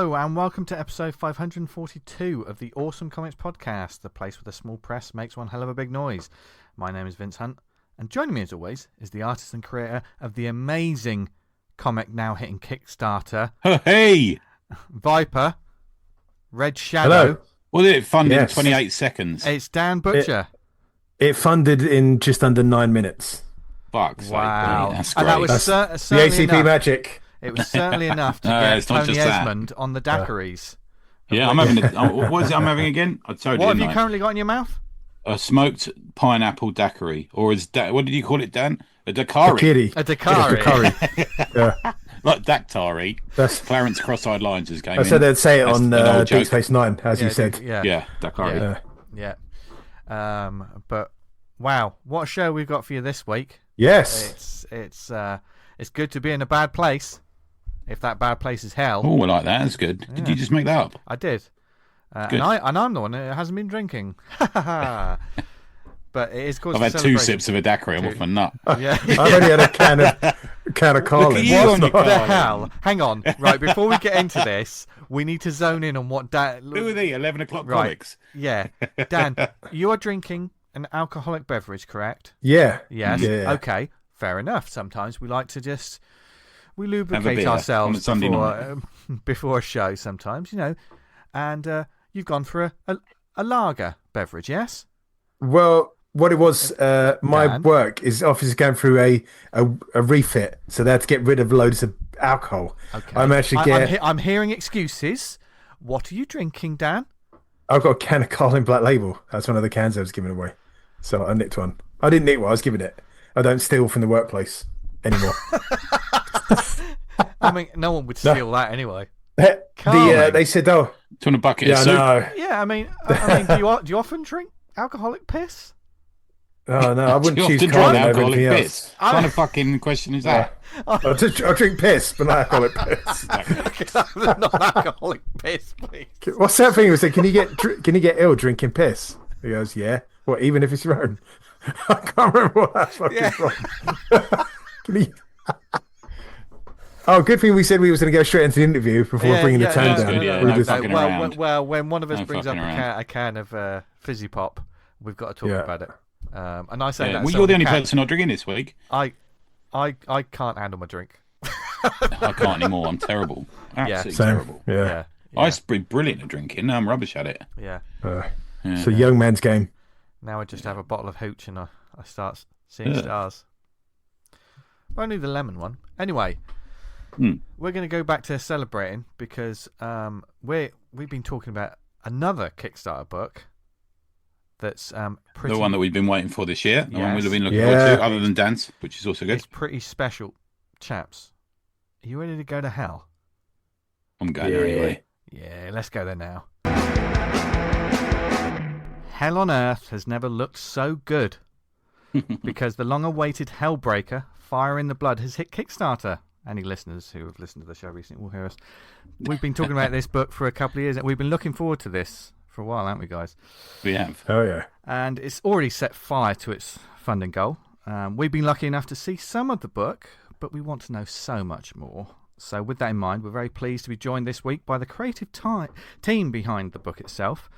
Hello, and welcome to episode 542 of the Awesome Comics Podcast, the place where the small press makes one hell of a big noise. My name is Vince Hunt, and joining me as always is the artist and creator of the amazing comic now hitting Kickstarter. Hey! Vyper, Red Shadow. Hello. What did it fund in 28 seconds? It's Dan Butcher. It funded in just under 9 minutes. Fuck's sake, Wow. that's great. And that was The certainly ACP enough. magic. It was certainly enough to No, get it's not Tony just that. Esmond on the daiquiris. Yeah, I'm having what is it I'm having again? I told you, What have didn't you I? currently got in your mouth? A smoked pineapple daiquiri. Or what did you call it, Dan? A daiquiri. Kitty. A daiquiri. Yeah. Like dactari. That's, Clarence Cross-Eyed Lines just came I said in. they'd say it That's on an old Deep joke. Space Nine, as you said. Yeah. daiquiri. Yeah. But wow, what a show we've got for you this week. Yes. It's good to be in a bad place. If that bad place is hell. Oh, I like that. That's good. Yeah. Did you just make that up? I did. Good. And I'm the one that hasn't been drinking. But it is cause I've had 2 sips of a daiquiri. I'm off my nut. Yeah. I've only had a can of Carlin. Look at you on your What the Carlin. hell? Hang on. Right, before we get into this, we need to zone in on what Who are they? 11 o'clock Right. comics. Yeah. Dan, you are drinking an alcoholic beverage, correct? Yeah. Yes. Yeah. Okay. Fair enough. Sometimes we like to just lubricate beer on a ourselves Sunday before a show. Sometimes, and you've gone for a lager beverage, yes? Well, what it was, my Dan? work is office is going through a refit, so they had to get rid of loads of alcohol. Okay. I'm actually I'm hearing excuses. What are you drinking, Dan? I've got a can of Carlin Black Label. That's one of the cans I was giving away. So I nicked one. I didn't nick one. I was giving it. I don't steal from the workplace anymore. I mean, no one would steal that anyway. They said, "Oh, Do you want a bucket yeah, of soup? no, Yeah, I mean, do you often drink alcoholic piss? oh no, I wouldn't Do you choose often drink Carlin over alcoholic anything piss? else." What kind of fucking question is that? I drink piss, but not alcoholic piss. Not alcoholic piss, please. What's that thing? Was it? Can you get ill drinking piss? He goes, "Yeah." What? Even if it's your own? I can't remember what that's fucking from. Can you... Oh, good thing we said we was going to go straight into the interview before bringing the tone that's down. good, yeah. We No just- fucking around. Well, when one of us No brings up fucking around. a can of fizzy pop, we've got to talk Yeah. about it. And I say Yeah. that. Well, so you're the we only can. person not drinking this week. I can't handle my drink. I can't anymore. I'm terrible. Absolutely Same. terrible. Yeah. I used to be brilliant at drinking. Now I'm rubbish at it. Yeah. It's a young man's game. Now I just have a bottle of hooch and I start seeing Yeah. stars. Only the lemon one. Anyway, Mm. we're going to go back to celebrating because we've been talking about another Kickstarter book that's pretty. The one that we've been waiting for this year. The one Yes. we've been looking Yeah. forward to, other than Dance, which is also good. It's pretty special, chaps. Are you ready to go to hell? I'm going there anyway. Yeah, let's go there now. Hell on Earth has never looked so good because the long-awaited Hellbreaker, Fire in the Blood, has hit Kickstarter. Any listeners who have listened to the show recently will hear us. We've been talking about this book for a couple of years, and we've been looking forward to this for a while, haven't we, guys? We have. Oh yeah. And it's already set fire to its funding goal. We've been lucky enough to see some of the book, but we want to know so much more. So with that in mind, we're very pleased to be joined this week by the creative team behind the book itself.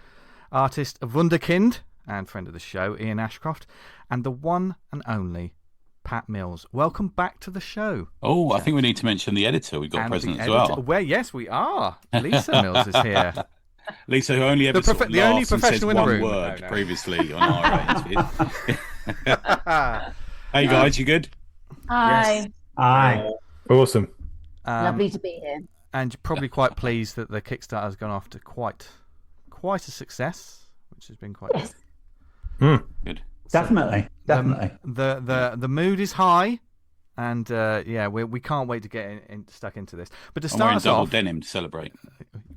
Artist Wunderkind and friend of the show, Ian Ashcroft, and the one and only Pat Mills. Welcome back to the show. Oh, I think we need to mention the editor. We've got And present the as editor- well. Well, yes, we are. Lisa Mills is here. Lisa, who only ever sort of the only laughs and says professional in the one room. word No. previously on our end. Hey guys, you good? Hi. Aye. Awesome. Lovely to be here. And you're probably quite pleased that the Kickstarter has gone off to quite a success, which has been quite Yes. Good. Definitely. Definitely. the mood is high, and we can't wait to get stuck into this. But to I'm start wearing us double off, denim to celebrate.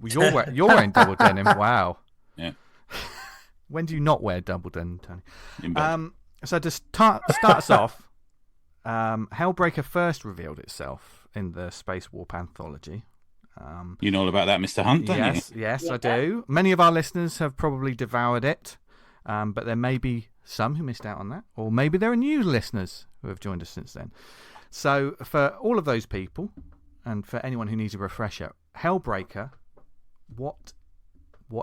you're wearing double denim. Wow. Yeah. When do you not wear double denim, Tony? In bed. So to start us off, Hellbreaker first revealed itself in the Spacewarp anthology. You know all about that, Mr. Hunt, don't Yes, you? yes, I Yeah. do. Many of our listeners have probably devoured it, but there may be some who missed out on that, or maybe there are new listeners who have joined us since then. So for all of those people, and for anyone who needs a refresher, Hellbreaker what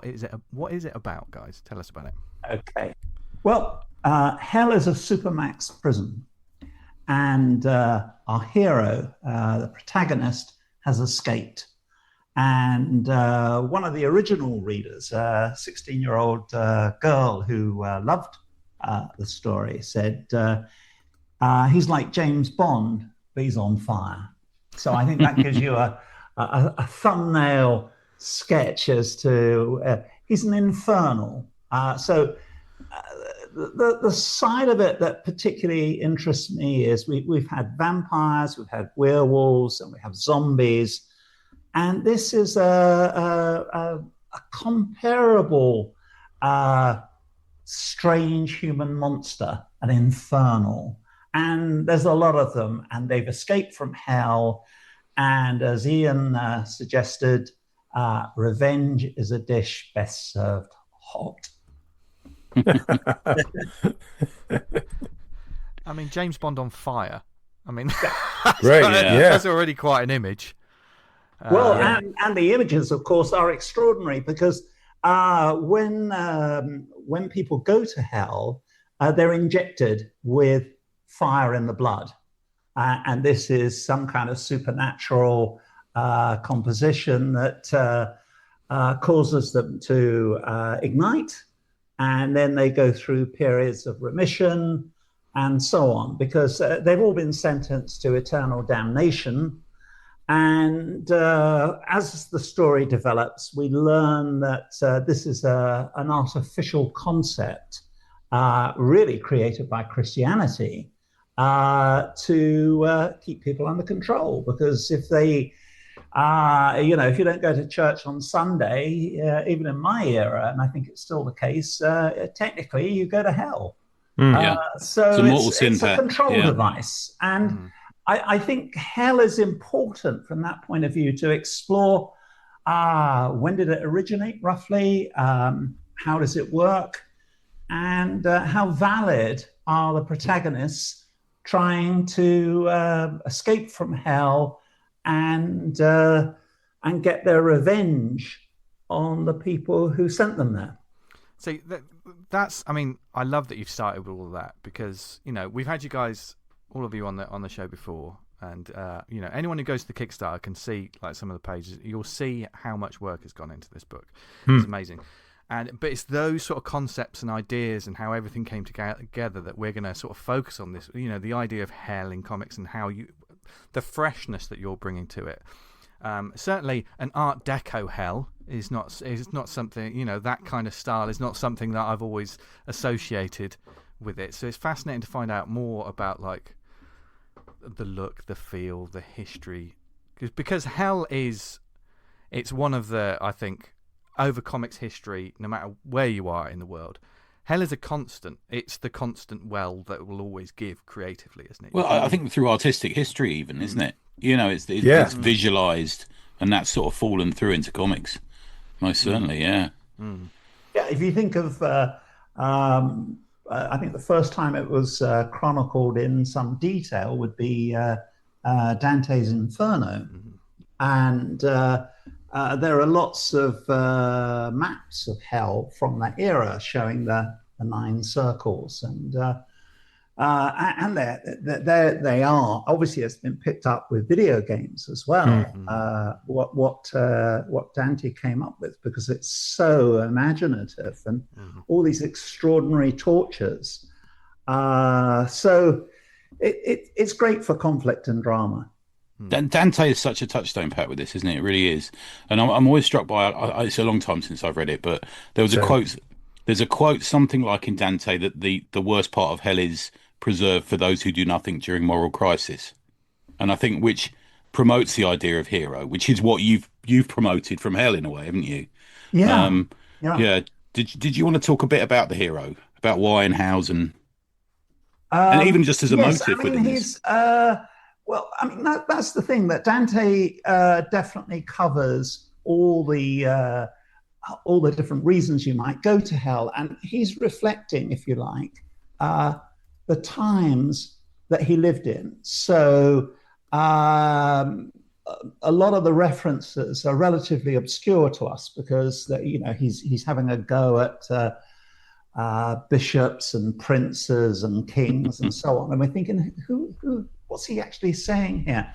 is it? What is it about, guys? Tell us about it. Okay. Well, hell is a supermax prison, and our hero, the protagonist, has escaped. And one of the original readers, a 16-year-old girl who loved the story, said he's like James Bond, but he's on fire. So I think that gives you a thumbnail sketch as to he's an infernal. So the side of it that particularly interests me is we've had vampires, we've had werewolves, and we have zombies. And this is a comparable strange human monster, an infernal. And there's a lot of them, and they've escaped from hell. And as Ian suggested, revenge is a dish best served hot. I mean, James Bond on fire. I mean, that's already quite an image. Well, and the images, of course, are extraordinary because when people go to hell, they're injected with fire in the blood. And this is some kind of supernatural composition that causes them to ignite. And then they go through periods of remission and so on, because they've all been sentenced to eternal damnation. And as the story develops, we learn that this is an artificial concept really created by Christianity to keep people under control. Because if they, if you don't go to church on Sunday, even in my era, and I think it's still the case, technically you go to hell. So it's a control device. And I think hell is important from that point of view to explore when did it originate roughly, how does it work, and how valid are the protagonists trying to escape from hell and get their revenge on the people who sent them there. See, that's, I mean, I love that you've started with all of that because, we've had you guys, all of you on the show before, and anyone who goes to the Kickstarter can see like some of the pages. You'll see how much work has gone into this book. It's amazing, but it's those sort of concepts and ideas and how everything came together that we're going to sort of focus on. This, the idea of hell in comics and how the freshness that you're bringing to it. Certainly, an Art Deco hell is not something, that kind of style is not something that I've always associated with it. So it's fascinating to find out more about like the look, the feel, the history, because hell it's one of the, I think, over comics history, no matter where you are in the world, hell is a constant. It's the constant well that will always give creatively, isn't it? Well, I think through artistic history even, isn't it? It's visualized, and that's sort of fallen through into comics. Most certainly, yeah. Yeah, if you think of I think the first time it was chronicled in some detail would be Dante's Inferno. And there are lots of maps of hell from that era showing the 9 circles. And they are. Obviously, it's been picked up with video games as well, what Dante came up with, because it's so imaginative and all these extraordinary tortures. So it's great for conflict and drama. Dante is such a touchstone, Pat, with this, isn't it? It really is. And I'm always struck by, it's a long time since I've read it, but there was a quote. There's a quote, something like in Dante, that the worst part of hell is preserved for those who do nothing during moral crisis. And I think which promotes the idea of hero, which is what you've promoted from hell in a way, haven't you? Yeah. Yeah. Did you want to talk a bit about the hero, about why and hows, and even just as a motive within this? Well, I mean, that's the thing, that Dante definitely covers all the different reasons you might go to hell, and he's reflecting, if you like, the times that he lived in. So a a lot of the references are relatively obscure to us because he's having a go at bishops and princes and kings and so on, and we're thinking, what's he actually saying here?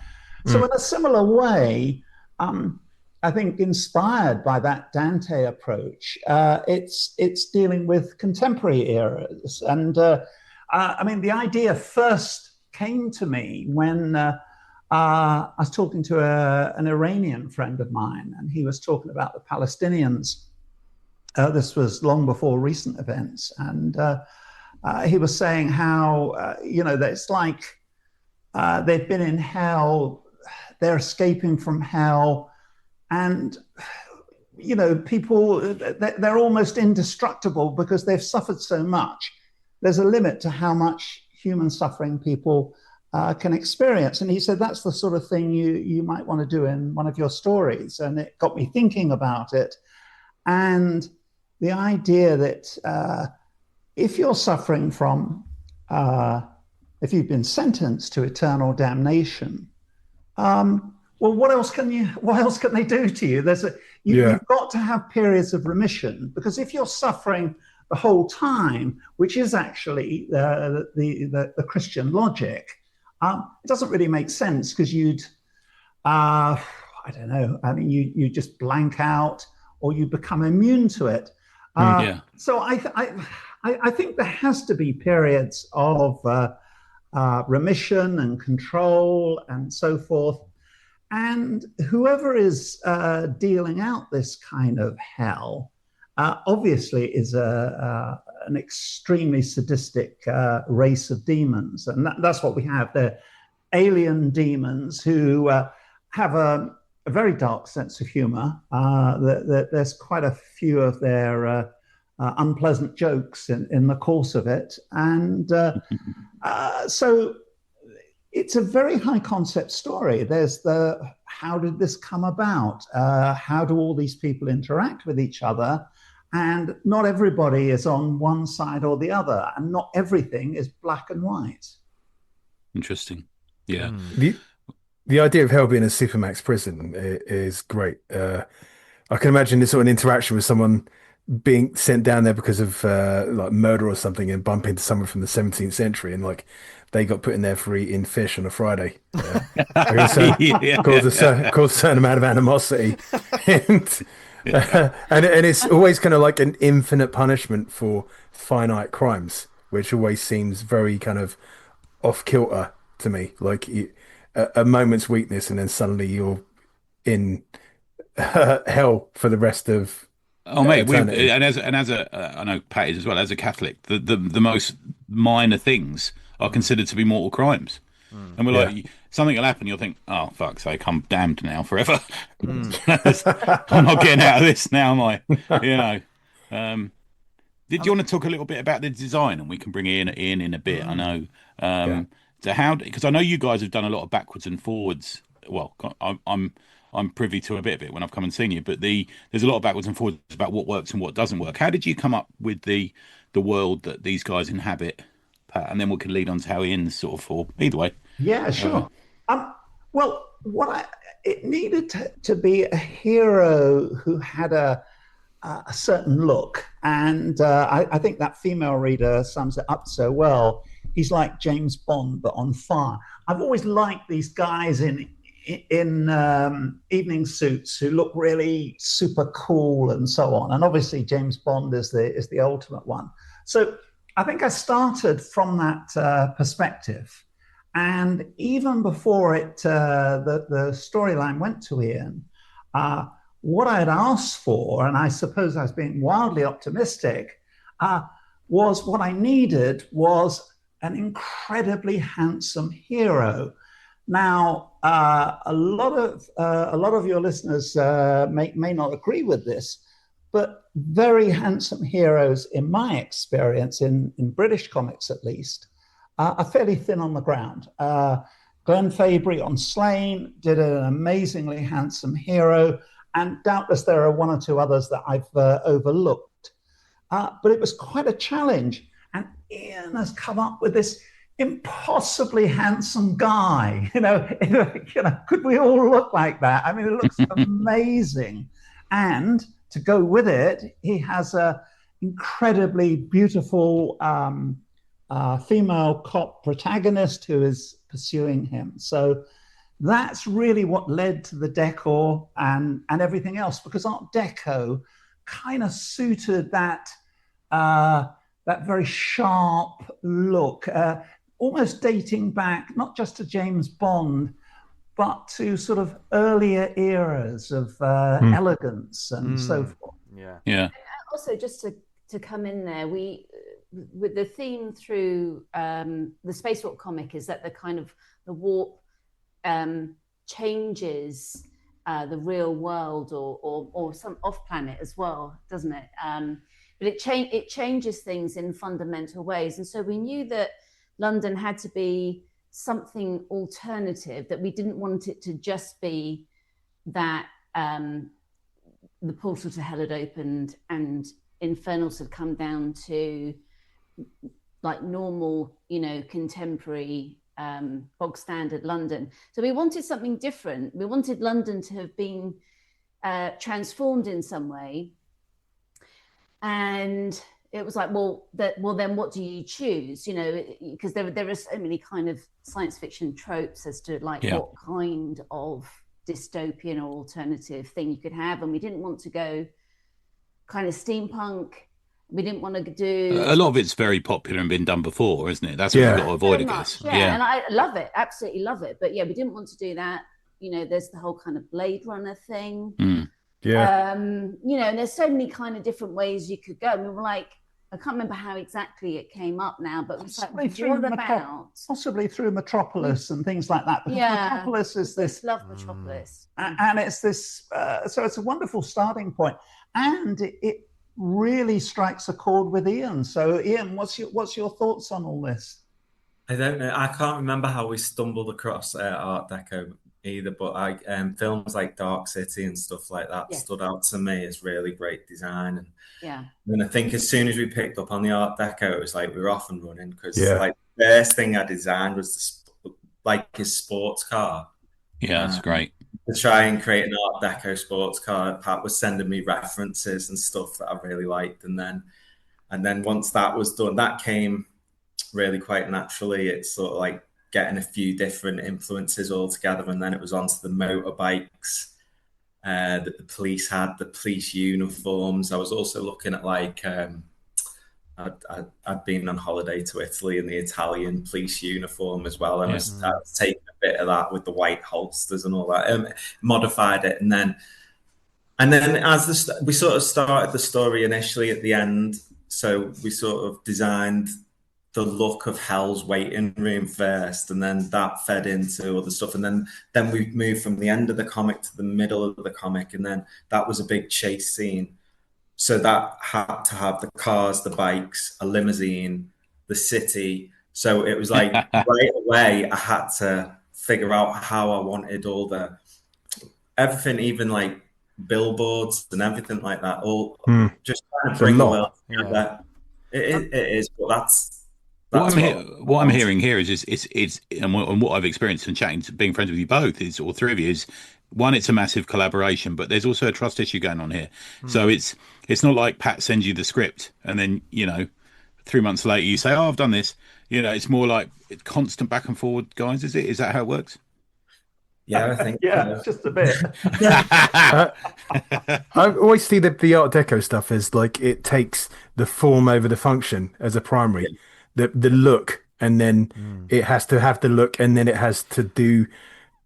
So in a similar way, I think inspired by that Dante approach, it's dealing with contemporary eras. And I mean, the idea first came to me when I was talking to an Iranian friend of mine, and he was talking about the Palestinians. This was long before recent events. And he was saying how, that it's like they've been in hell, they're escaping from hell, and people, they're almost indestructible because they've suffered so much. There's a limit to how much human suffering people can experience. And he said that's the sort of thing you might want to do in one of your stories. And it got me thinking about it. And the idea that if you're suffering from, if you've been sentenced to eternal damnation, well, what else can they do to you? You've got to have periods of remission, because if you're suffering the whole time, which is actually the Christian logic, it doesn't really make sense, because you'd, I don't know, I mean, you just blank out or you become immune to it. So I think there has to be periods of remission and control and so forth. And whoever is dealing out this kind of hell obviously is an extremely sadistic race of demons. And that's what we have. They're alien demons who have a very dark sense of humor. There's quite a few of their unpleasant jokes in the course of it. And so it's a very high concept story. There's how did this come about? How do all these people interact with each other? And not everybody is on one side or the other, and not everything is black and white. Interesting. Yeah. The idea of hell being a supermax prison is great. I can imagine this sort of interaction with someone being sent down there because of like murder or something, and bump into someone from the 17th century, and like they got put in there for eating fish on a Friday. Cause a certain amount of animosity. And it's always kind of like an infinite punishment for finite crimes, which always seems very kind of off kilter to me. Like a moment's weakness, and then suddenly you're in hell for the rest of. Oh mate, as a I know Pat is as well, as a Catholic, the most minor things are considered to be mortal crimes. And we're like, something will happen, you'll think, oh, fuck's sake, I'm damned now forever. I'm not getting out of this now, am I? Did you want to talk a little bit about the design, and we can bring Ian in a bit? I know. So because I know you guys have done a lot of backwards and forwards. Well, I'm privy to a bit of it when I've come and seen you, but there's a lot of backwards and forwards about what works and what doesn't work. How did you come up with the world that these guys inhabit, Pat? And then we can lead on to how Ian's sort of, or either way. Yeah, sure. Well, it needed to be a hero who had a certain look, and I think that female reader sums it up so well. He's like James Bond, but on fire. I've always liked these guys in evening suits who look really super cool and so on. And obviously James Bond is the ultimate one. So I think I started from that perspective. And even before the storyline went to Ian, what I had asked for, and I suppose I was being wildly optimistic, was what I needed was an incredibly handsome hero. Now, a lot of your listeners may not agree with this, but very handsome heroes, in my experience, in British comics at least, are fairly thin on the ground. Glenn Fabry on Slain did an amazingly handsome hero, and doubtless there are one or two others that I've overlooked. But it was quite a challenge, and Ian has come up with this impossibly handsome guy. Could we all look like that? I mean, it looks amazing. And to go with it, he has a incredibly beautiful female cop protagonist who is pursuing him. So that's really what led to the decor and everything else, because Art Deco kind of suited that very sharp look, almost dating back not just to James Bond, but to sort of earlier eras of elegance and so forth. Yeah. Also, just to come in there, with the theme through the Spacewarp comic is that the warp changes the real world or some off planet as well, doesn't it? But it changes things in fundamental ways, and so we knew that London had to be something alternative, that we didn't want it to just be that the portal to hell had opened and Infernals had come down to like normal, contemporary, bog standard London. So we wanted something different. We wanted London to have been transformed in some way. And it was like, well, then what do you choose? Because there are so many kind of science fiction tropes as to what kind of dystopian or alternative thing you could have. And we didn't want to go kind of steampunk. We didn't want to do... A lot of it's very popular and been done before, isn't it? That's what you've got to avoid, I guess. Yeah, and I love it. Absolutely love it. But yeah, we didn't want to do that. There's the whole kind of Blade Runner thing. Yeah. And there's so many kind of different ways you could go. And we were like, I can't remember how exactly it came up now, but possibly through Metropolis and things like that. Because Metropolis is this... Love Metropolis. And it's this... so it's a wonderful starting point. And it really strikes a chord with Ian. So Ian, what's your thoughts on all this? I don't know. I can't remember how we stumbled across Art Deco either, but films like Dark City and stuff like that stood out to me as really great design. And I think as soon as we picked up on the Art Deco, it was like we were off and running, because the first thing I designed was his sports car. Yeah, that's great. To try and create an Art Deco sports car, Pat was sending me references and stuff that I really liked, and then once that was done, that came really quite naturally. It's sort of like getting a few different influences all together, and then it was onto the motorbikes that the police had, the police uniforms. I was also looking at I'd been on holiday to Italy in the Italian police uniform as well, and I was taking a bit of that with the white holsters and all that, modified it, and then as we sort of started the story initially at the end, so we sort of designed the look of Hell's waiting room first, and then that fed into other stuff, and then we moved from the end of the comic to the middle of the comic, and then that was a big chase scene. So that had to have the cars, the bikes, a limousine, the city. So it was like right away I had to figure out how I wanted all everything, even like billboards and everything like that, all just trying to bring the world together. It is, but that's what I'm hearing here is and what I've experienced and chatting, being friends with you both, is all three of you, is one, it's a massive collaboration, but there's also a trust issue going on here. So it's not like Pat sends you the script and then 3 months later you say, "Oh, I've done this." It's more like constant back and forward, guys. Is that how it works? Yeah, I think just a bit. I always see the Art Deco stuff as like it takes the form over the function as a primary, the look, and then it has to have the look, and then it has to do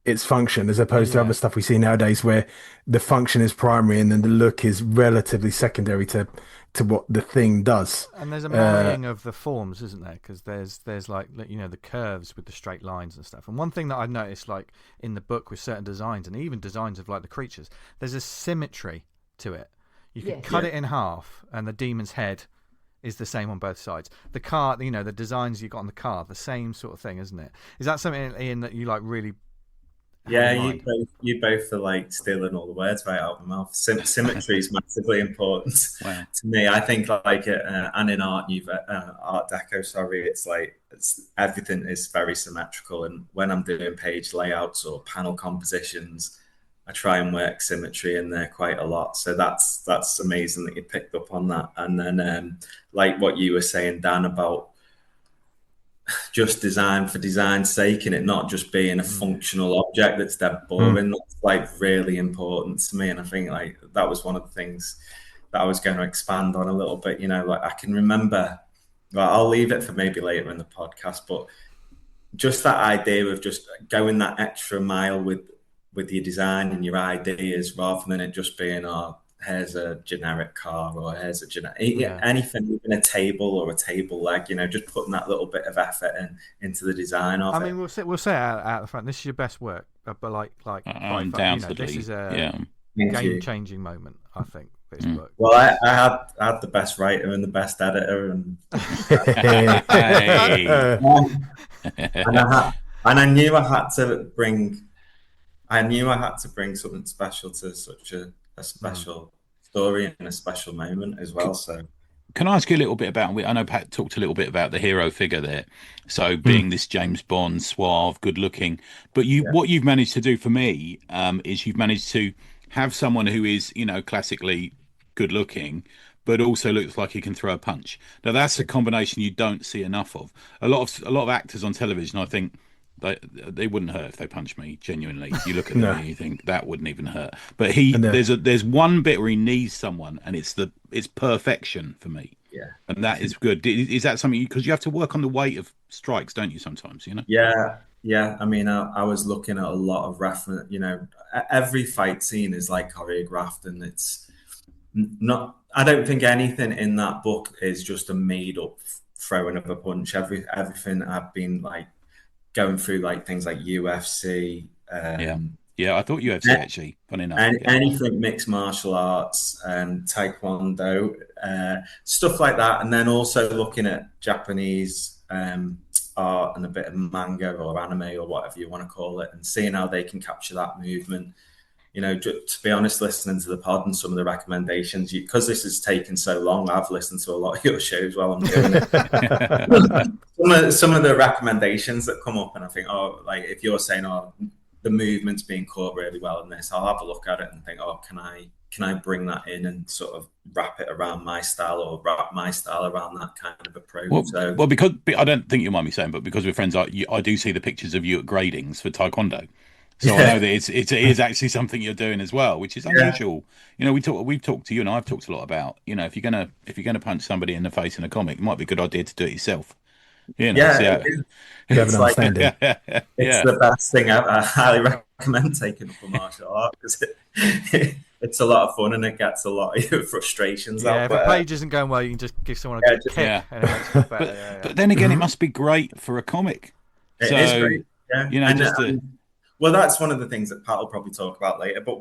its function, as opposed to other stuff we see nowadays where the function is primary and then the look is relatively secondary to what the thing does. And there's a marrying of the forms, isn't there? Because there's like the curves with the straight lines and stuff. And one thing that I've noticed, like in the book with certain designs, and even designs of like the creatures, there's a symmetry to it. You can cut it in half, and the demon's head is the same on both sides. The car, the designs you got on the car, the same sort of thing, isn't it? Is that something, Ian, that you like really Yeah, you both are like stealing all the words right out of my mouth. Symmetry is massively important Wow. to me. I think like and in Art Deco, sorry, everything is very symmetrical. And when I'm doing page layouts or panel compositions, I try and work symmetry in there quite a lot. So that's amazing that you picked up on that. And then like what you were saying, Dan, about just design for design's sake and it not just being a functional object that's dead boring. That's like really important to me. And I think like that was one of the things that I was going to expand on a little bit. You know, like I can remember, well, I'll leave it for maybe later in the podcast, but just that idea of just going that extra mile with your design and your ideas rather than it just being, oh, here's a generic car or here's a generic anything, even a table or a table leg, you know, just putting that little bit of effort into the design of it. I mean, we'll say out the front, this is your best work, but like undoubtedly, this is a game-changing moment, I think. This book. Well, I had the best writer and the best editor, and and I knew I had to bring something special to such a special story and a special moment as well. So can I ask you a little bit about, I know Pat talked a little bit about the hero figure there, so being this James Bond, suave, good looking, but what you've managed to do for me is you've managed to have someone who is, you know, classically good looking but also looks like he can throw a punch. Now that's a combination you don't see enough of. A lot of actors on television, I think, they wouldn't hurt if they punched me. Genuinely, you look at them and you think that wouldn't even hurt. But there's one bit where he knees someone, and it's perfection for me. Yeah, and that is good. Is that something because you have to work on the weight of strikes, don't you? Sometimes, you know. Yeah. I mean, I was looking at a lot of reference. You know, every fight scene is like choreographed, and it's not. I don't think anything in that book is just a made up throwing of a punch. Everything I've been like going through, like things like UFC. Yeah, I thought UFC actually. Funny enough, anything mixed martial arts and taekwondo, stuff like that, and then also looking at Japanese art and a bit of manga or anime or whatever you want to call it, and seeing how they can capture that movement. You know, to be honest, listening to the pod and some of the recommendations, because this has taken so long, I've listened to a lot of your shows while I'm doing it. some of the recommendations that come up, and I think, oh, like if you're saying, oh, the movement's being caught really well in this, I'll have a look at it and think, oh, can I bring that in and sort of wrap it around my style or wrap my style around that kind of approach? Well, because I don't think you mind me saying, but because we're friends, I do see the pictures of you at gradings for Taekwondo. So I know that it is actually something you're doing as well, which is unusual. You know, we've talked to you, and I've talked a lot about, you know, if you're gonna punch somebody in the face in a comic, it might be a good idea to do it yourself. You know, it's the best thing ever. I highly recommend taking up a martial art because it's a lot of fun and it gets a lot of your frustrations out. If a page isn't going well, you can just give someone a good kick. And it makes it better. But then again, it must be great for a comic. It is great. Yeah. You know, well, that's one of the things that Pat will probably talk about later. But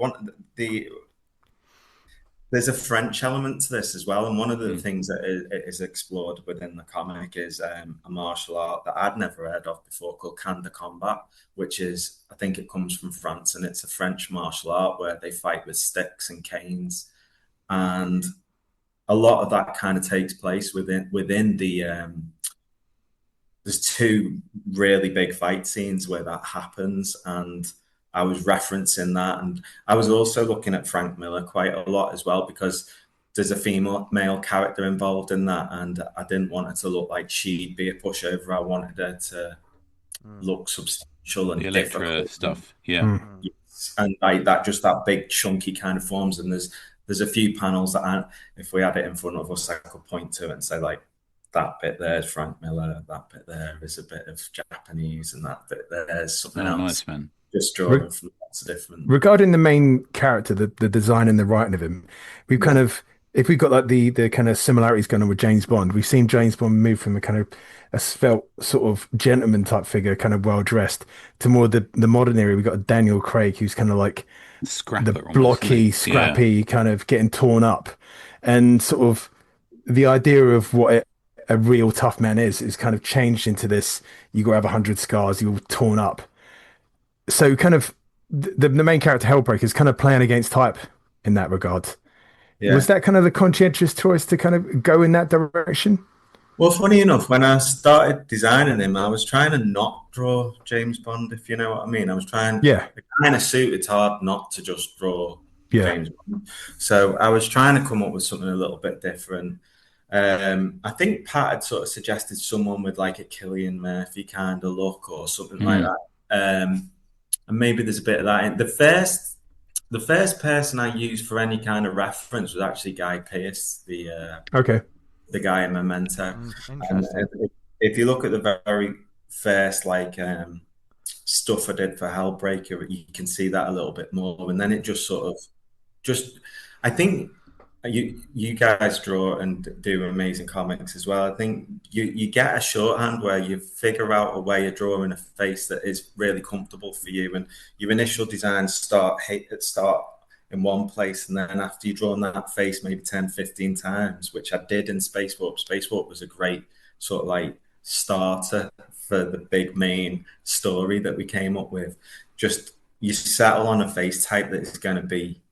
there's a French element to this as well. And one of the things that is explored within the comic is a martial art that I'd never heard of before called Can de Combat, which is, I think it comes from France, and it's a French martial art where they fight with sticks and canes. And a lot of that kind of takes place within the... There's two really big fight scenes where that happens, and I was referencing that. And I was also looking at Frank Miller quite a lot as well, because there's a male character involved in that, and I didn't want it to look like she'd be a pushover. I wanted her to look substantial and the Electra difficult stuff. Yeah. And like that big chunky kind of forms. And there's a few panels that if we had it in front of us, I could point to it and say, like, that bit there is Frank Miller, that bit there is a bit of Japanese, and that bit there is something else. Nice, man. Just drawing from lots of different. Regarding the main character, the design and the writing of him, we've kind of, if we've got like the kind of similarities going on with James Bond, we've seen James Bond move from a kind of a svelte sort of gentleman type figure, kind of well dressed, to more the modern era. We've got Daniel Craig, who's kind of like Scrapper, the blocky, scrappy, kind of getting torn up, and sort of the idea of what a real tough man is kind of changed into this, you got to have 100 scars, you're torn up. So kind of the main character Hellbreaker is kind of playing against type in that regard. Yeah. Was that kind of the conscientious choice to kind of go in that direction? Well, funny enough, when I started designing him, I was trying to not draw James Bond, if you know what I mean. I was trying, Yeah. the kind of suit, it's hard not to just draw Yeah. James Bond. So I was trying to come up with something a little bit different. I think Pat had sort of suggested someone with like a Cillian Murphy kind of look or something like that. And maybe there's a bit of that in the first person I used for any kind of reference was actually Guy Pearce, the guy in Memento. And if you look at the very first stuff I did for Hellbreaker, you can see that a little bit more, and then it just sort of I think you guys draw and do amazing comics as well. I think you get a shorthand where you figure out a way of drawing a face that is really comfortable for you, and your initial designs start in one place, and then after you've drawn that face maybe 10, 15 times, which I did in Spacewarp. Spacewarp was a great sort of like starter for the big main story that we came up with. Just you settle on a face type that is going to be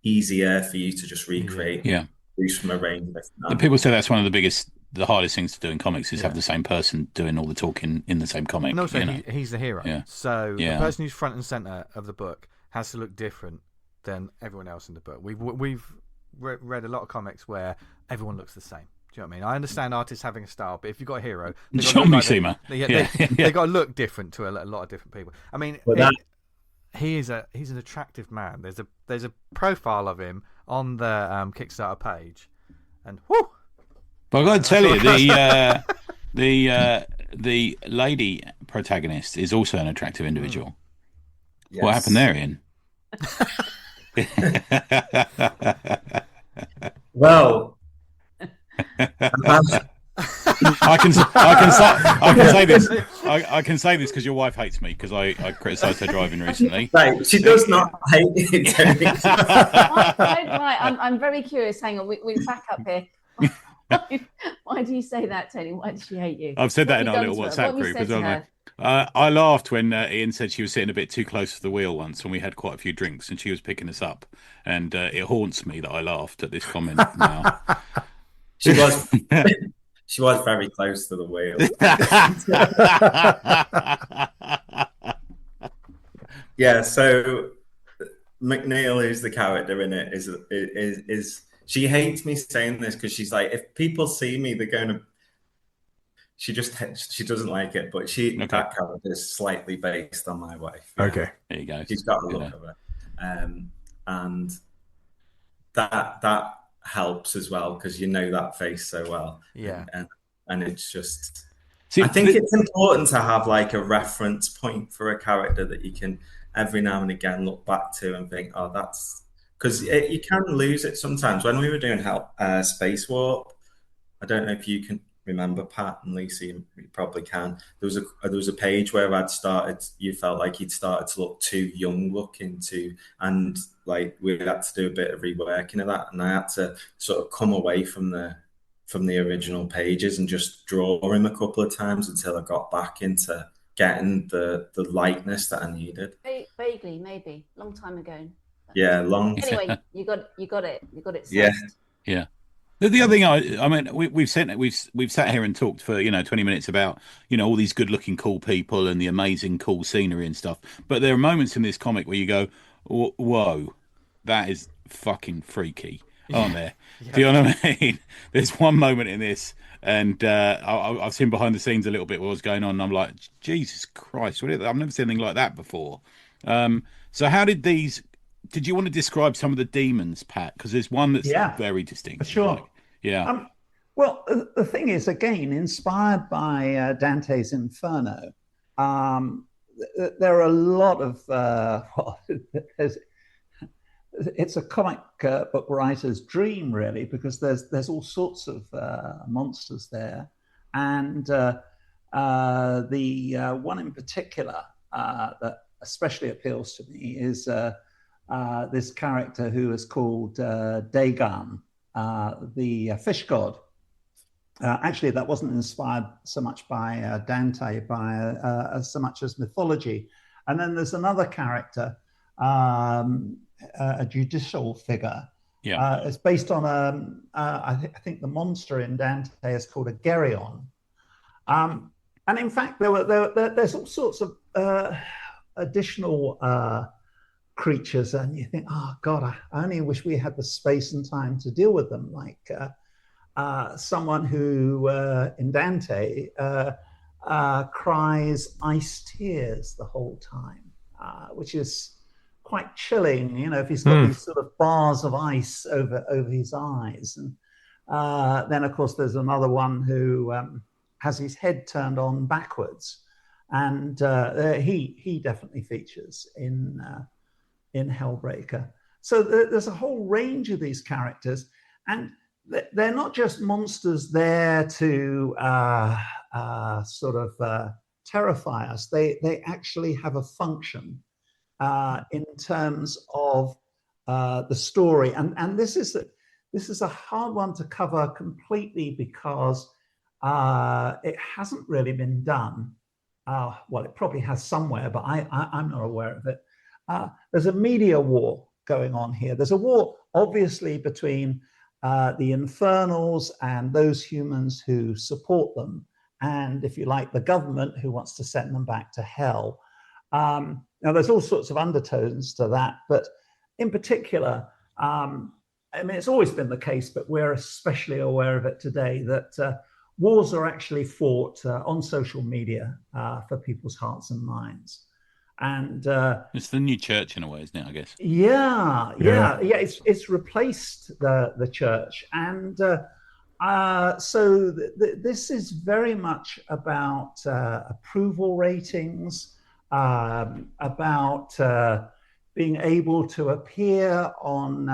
easier for you to just recreate. Yeah. Use from a range. People say that's one of the hardest things to do in comics is have the same person doing all the talking in the same comic. And also, he's the hero. Yeah. So the person who's front and center of the book has to look different than everyone else in the book. We've read a lot of comics where everyone looks the same. Do you know what I mean? I understand artists having a style, but if you've got a hero, they've got to look different to a lot of different people. I mean, he's an attractive man. There's a profile of him on the Kickstarter page, and whoo! But I've got to tell you, the lady protagonist is also an attractive individual. Yes. What happened there, Ian? Well, I can say this. I can say this because your wife hates me because I criticised her driving recently. Right, she does not hate you. Right, I'm very curious. Hang on, we back up here. Why do you say that, Tony? Why does she hate you? I've said that in our little WhatsApp group as well. I laughed when Ian said she was sitting a bit too close to the wheel once when we had quite a few drinks and she was picking us up, and it haunts me that I laughed at this comment now. She was very close to the wheel. Yeah, so McNeil, who's the character in it, is she hates me saying this because she's like, if people see me, they're going to. She doesn't like it, but that character is slightly based on my wife. Yeah. Okay, there you go. She's got a look of her, and that helps as well because you know that face so well. Yeah, and it's just. I think it's important to have like a reference point for a character that you can every now and again look back to and think, oh, that's because you can lose it sometimes. When we were doing Spacewarp, I don't know if you can remember, Pat and Lisa, you probably can. There was a page where you felt like you'd started to look too young looking and like we had to do a bit of reworking of that, and I had to sort of come away from the original pages and just draw him a couple of times until I got back into getting the likeness that I needed. Vaguely, maybe long time ago. Yeah, long. Anyway, you got it. Yeah, yeah. The other thing, I mean, we've sat here and talked for 20 minutes about all these good-looking, cool people and the amazing, cool scenery and stuff. But there are moments in this comic where you go, "Whoa, that is fucking freaky," aren't there? Yeah. Do you know what I mean? There's one moment in this, and I've seen behind the scenes a little bit what was going on. And I'm like, Jesus Christ, I've never seen anything like that before. So how did these? Did you want to describe some of the demons, Pat? Because there's one that's very distinct. Sure. Yeah. Well, the thing is, again, inspired by Dante's Inferno, there are a lot of. It's a comic book writer's dream, really, because there's all sorts of monsters there, and the one in particular that especially appeals to me is. This character who is called Dagon, the fish god. Actually, that wasn't inspired so much by Dante, so much as mythology. And then there's another character, a judicial figure. Yeah. It's based on I think the monster in Dante is called a Geryon. And in fact, there's all sorts of additional creatures, and you think, oh God, I only wish we had the space and time to deal with them. Like someone who in Dante cries ice tears the whole time, which is quite chilling, you know, if he's got these sort of bars of ice over his eyes. And then, of course, there's another one who has his head turned on backwards, and he definitely features in Hellbreaker. So there's a whole range of these characters, and they're not just monsters there to sort of terrify us. They actually have a function in terms of the story, and this is a hard one to cover completely because it hasn't really been done. Well, it probably has somewhere, but I'm not aware of it. There's a media war going on here. There's a war, obviously, between the Infernals and those humans who support them, and, if you like, the government who wants to send them back to hell. Now, there's all sorts of undertones to that, but in particular, I mean, it's always been the case, but we're especially aware of it today, that wars are actually fought on social media for people's hearts and minds. And it's the new church in a way, isn't it? I guess. Yeah. It's replaced the church, and so this is very much about approval ratings, about being able to appear on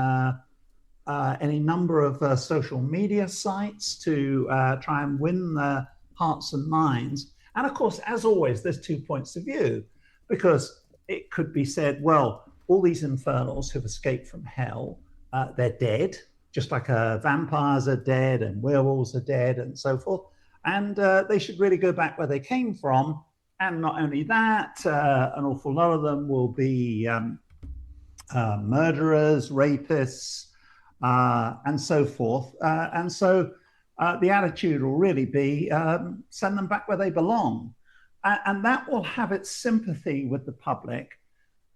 any number of social media sites to try and win the hearts and minds. And of course, as always, there's 2 points of view, because it could be said, well, all these Infernals who've escaped from hell, they're dead, just like vampires are dead and werewolves are dead and so forth. And they should really go back where they came from. And not only that, an awful lot of them will be murderers, rapists, and so forth. And so the attitude will really be send them back where they belong. And that will have its sympathy with the public.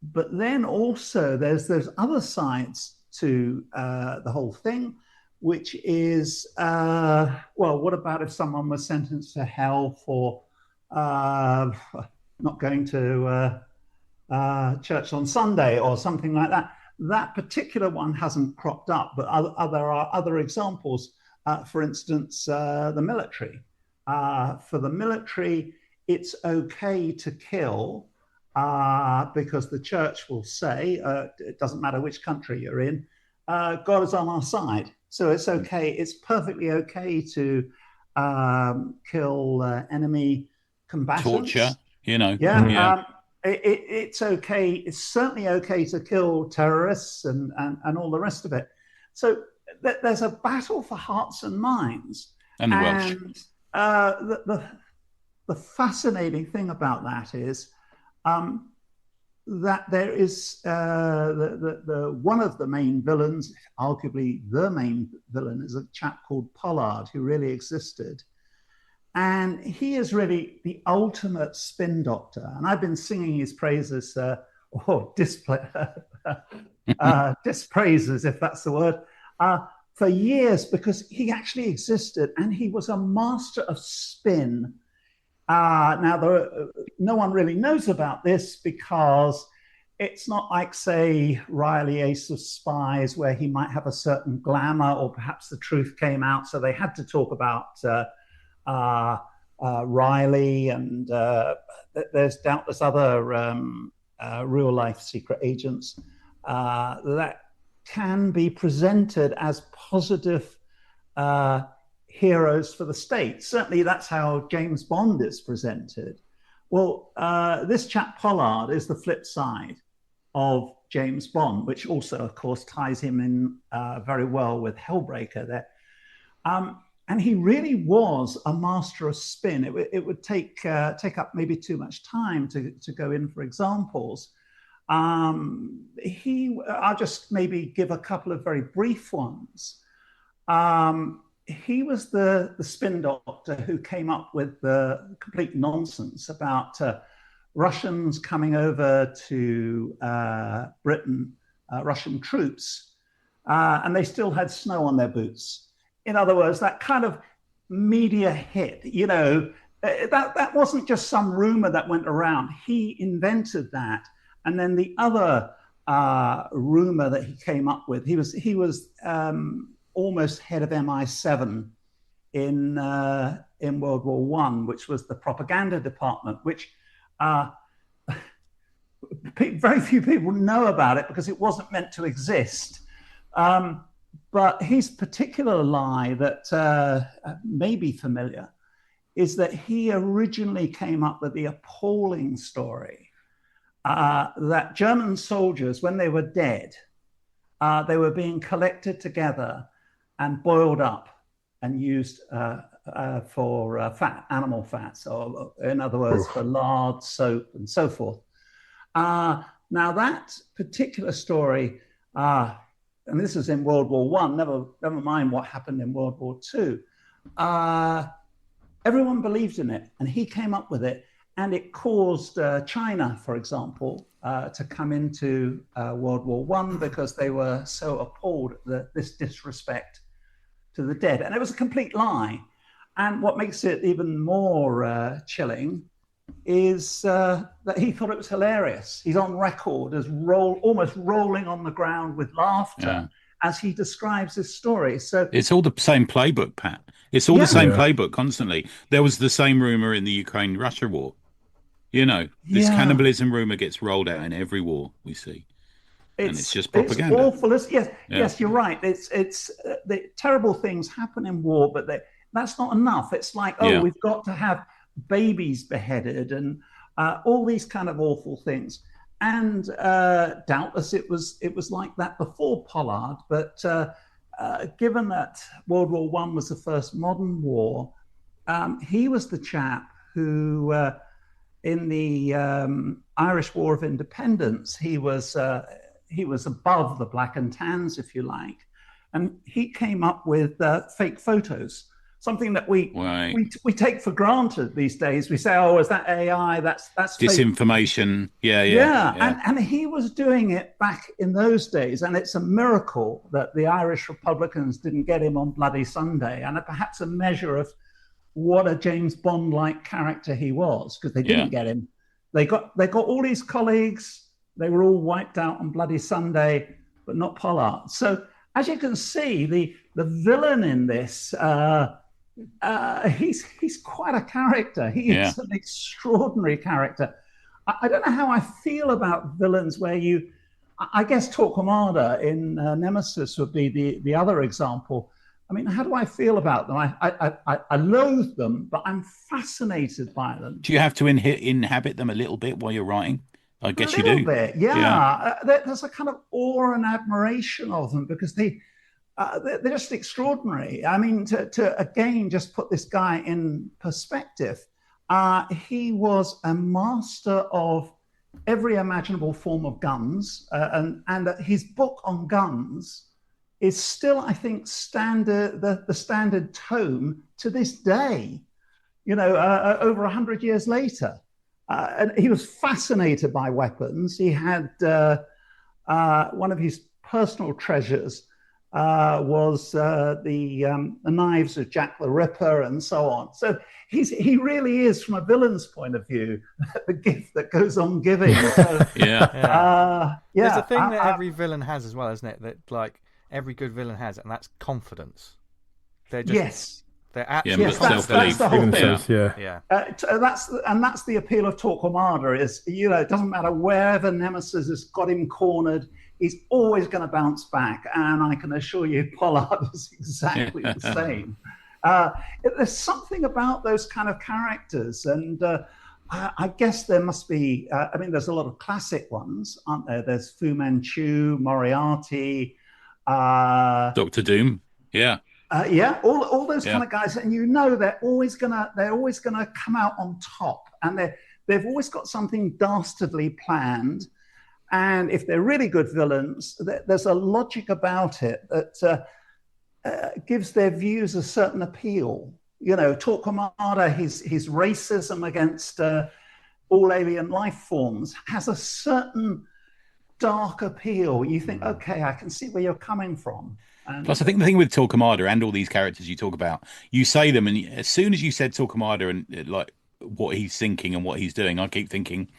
But then also there's other sides to the whole thing, which is, well, what about if someone was sentenced to hell for not going to church on Sunday or something like that? That particular one hasn't cropped up, but there are other examples. For instance, the military. For the military, it's okay to kill because the church will say, it doesn't matter which country you're in, God is on our side. So it's okay. It's perfectly okay to kill enemy combatants. Torture, you know. Yeah. It's okay. It's certainly okay to kill terrorists and all the rest of it. So there's a battle for hearts and minds. And the Welsh. The fascinating thing about that is that there is the one of the main villains, arguably the main villain, is a chap called Pollard, who really existed. And he is really the ultimate spin doctor. And I've been singing his praises, dispraises, if that's the word, for years, because he actually existed and he was a master of spin. Now, no one really knows about this because it's not like, say, Riley, Ace of Spies, where he might have a certain glamour, or perhaps the truth came out, so they had to talk about Riley, and there's doubtless other real-life secret agents that can be presented as positive heroes for the state. Certainly that's how James Bond is presented. Well, this chap Pollard is the flip side of James Bond, which also, of course, ties him in very well with Hellbreaker there. and he really was a master of spin. It would take up maybe too much time to go in for examples. I'll just maybe give a couple of very brief ones. He was the spin doctor who came up with the complete nonsense about Russians coming over to Britain, Russian troops, and they still had snow on their boots. In other words, that kind of media hit, that wasn't just some rumor that went around. He invented that. And then the other rumor that he came up with, he was almost head of MI7 in World War I, which was the propaganda department, which very few people know about it because it wasn't meant to exist. But his particular lie that may be familiar is that he originally came up with the appalling story that German soldiers, when they were dead, they were being collected together and boiled up and used for animal fats, or in other words, for lard, soap, and so forth. Now that particular story, and this is in World War I, never mind what happened in World War II, everyone believed in it, and he came up with it, and it caused China, for example, to come into World War I because they were so appalled at this disrespect to the dead. And it was a complete lie. And what makes it even more chilling is that he thought it was hilarious. He's on record as almost rolling on the ground with laughter as he describes his story. So it's all the same playbook, Pat. It's all the same playbook constantly. There was the same rumor in the Ukraine-Russia war. This cannibalism rumor gets rolled out in every war we see. And it's just propaganda. It's awful. Yes, you're right. It's the terrible things happen in war, but that's not enough. It's like, we've got to have babies beheaded and all these kind of awful things. And doubtless it was like that before Pollard. But given that World War I was the first modern war, he was the chap who, in the Irish War of Independence, he was above the black and tans, if you like, and he came up with fake photos. Something that we take for granted these days. We say, "Oh, is that AI? That's disinformation." Yeah. And he was doing it back in those days, and it's a miracle that the Irish Republicans didn't get him on Bloody Sunday, and perhaps a measure of what a James Bond-like character he was, because they didn't get him. They got all his colleagues. They were all wiped out on Bloody Sunday, but not Pollard. So as you can see, the villain in this. He's quite a character. He is an extraordinary character. I don't know how I feel about villains where I guess Torquemada in Nemesis would be the other example. I mean, how do I feel about them? I loathe them, but I'm fascinated by them. Do you have to inhabit them a little bit while you're writing? I guess you do. A little bit, yeah. There's a kind of awe and admiration of them because they're just extraordinary. I mean, to again just put this guy in perspective, he was a master of every imaginable form of guns, and his book on guns is still, I think, the standard tome to this day. Over 100 years later, and he was fascinated by weapons. He had one of his personal treasures. Was the knives of Jack the Ripper and so on. So he really is, from a villain's point of view, the gift that goes on giving. So, There's a thing that every villain has as well, isn't it? That like every good villain has, and that's confidence. They're just they're actually that's the whole thing. Yeah. That's the appeal of Torquemada. Is it doesn't matter wherever Nemesis has got him cornered. He's always going to bounce back, and I can assure you Pollard is exactly the same. There's something about those kind of characters, and I guess there must be, there's a lot of classic ones, aren't there? There's Fu Manchu, Moriarty. Dr. Doom, Yeah, all those kind of guys, and they're always gonna come out on top, and they've always got something dastardly planned. And if they're really good villains, there's a logic about it that gives their views a certain appeal. Torquemada, his racism against all alien life forms has a certain dark appeal. You think, okay, I can see where you're coming from. Plus, I think the thing with Torquemada and all these characters you talk about, you say them, and as soon as you said Torquemada and like what he's thinking and what he's doing, I keep thinking,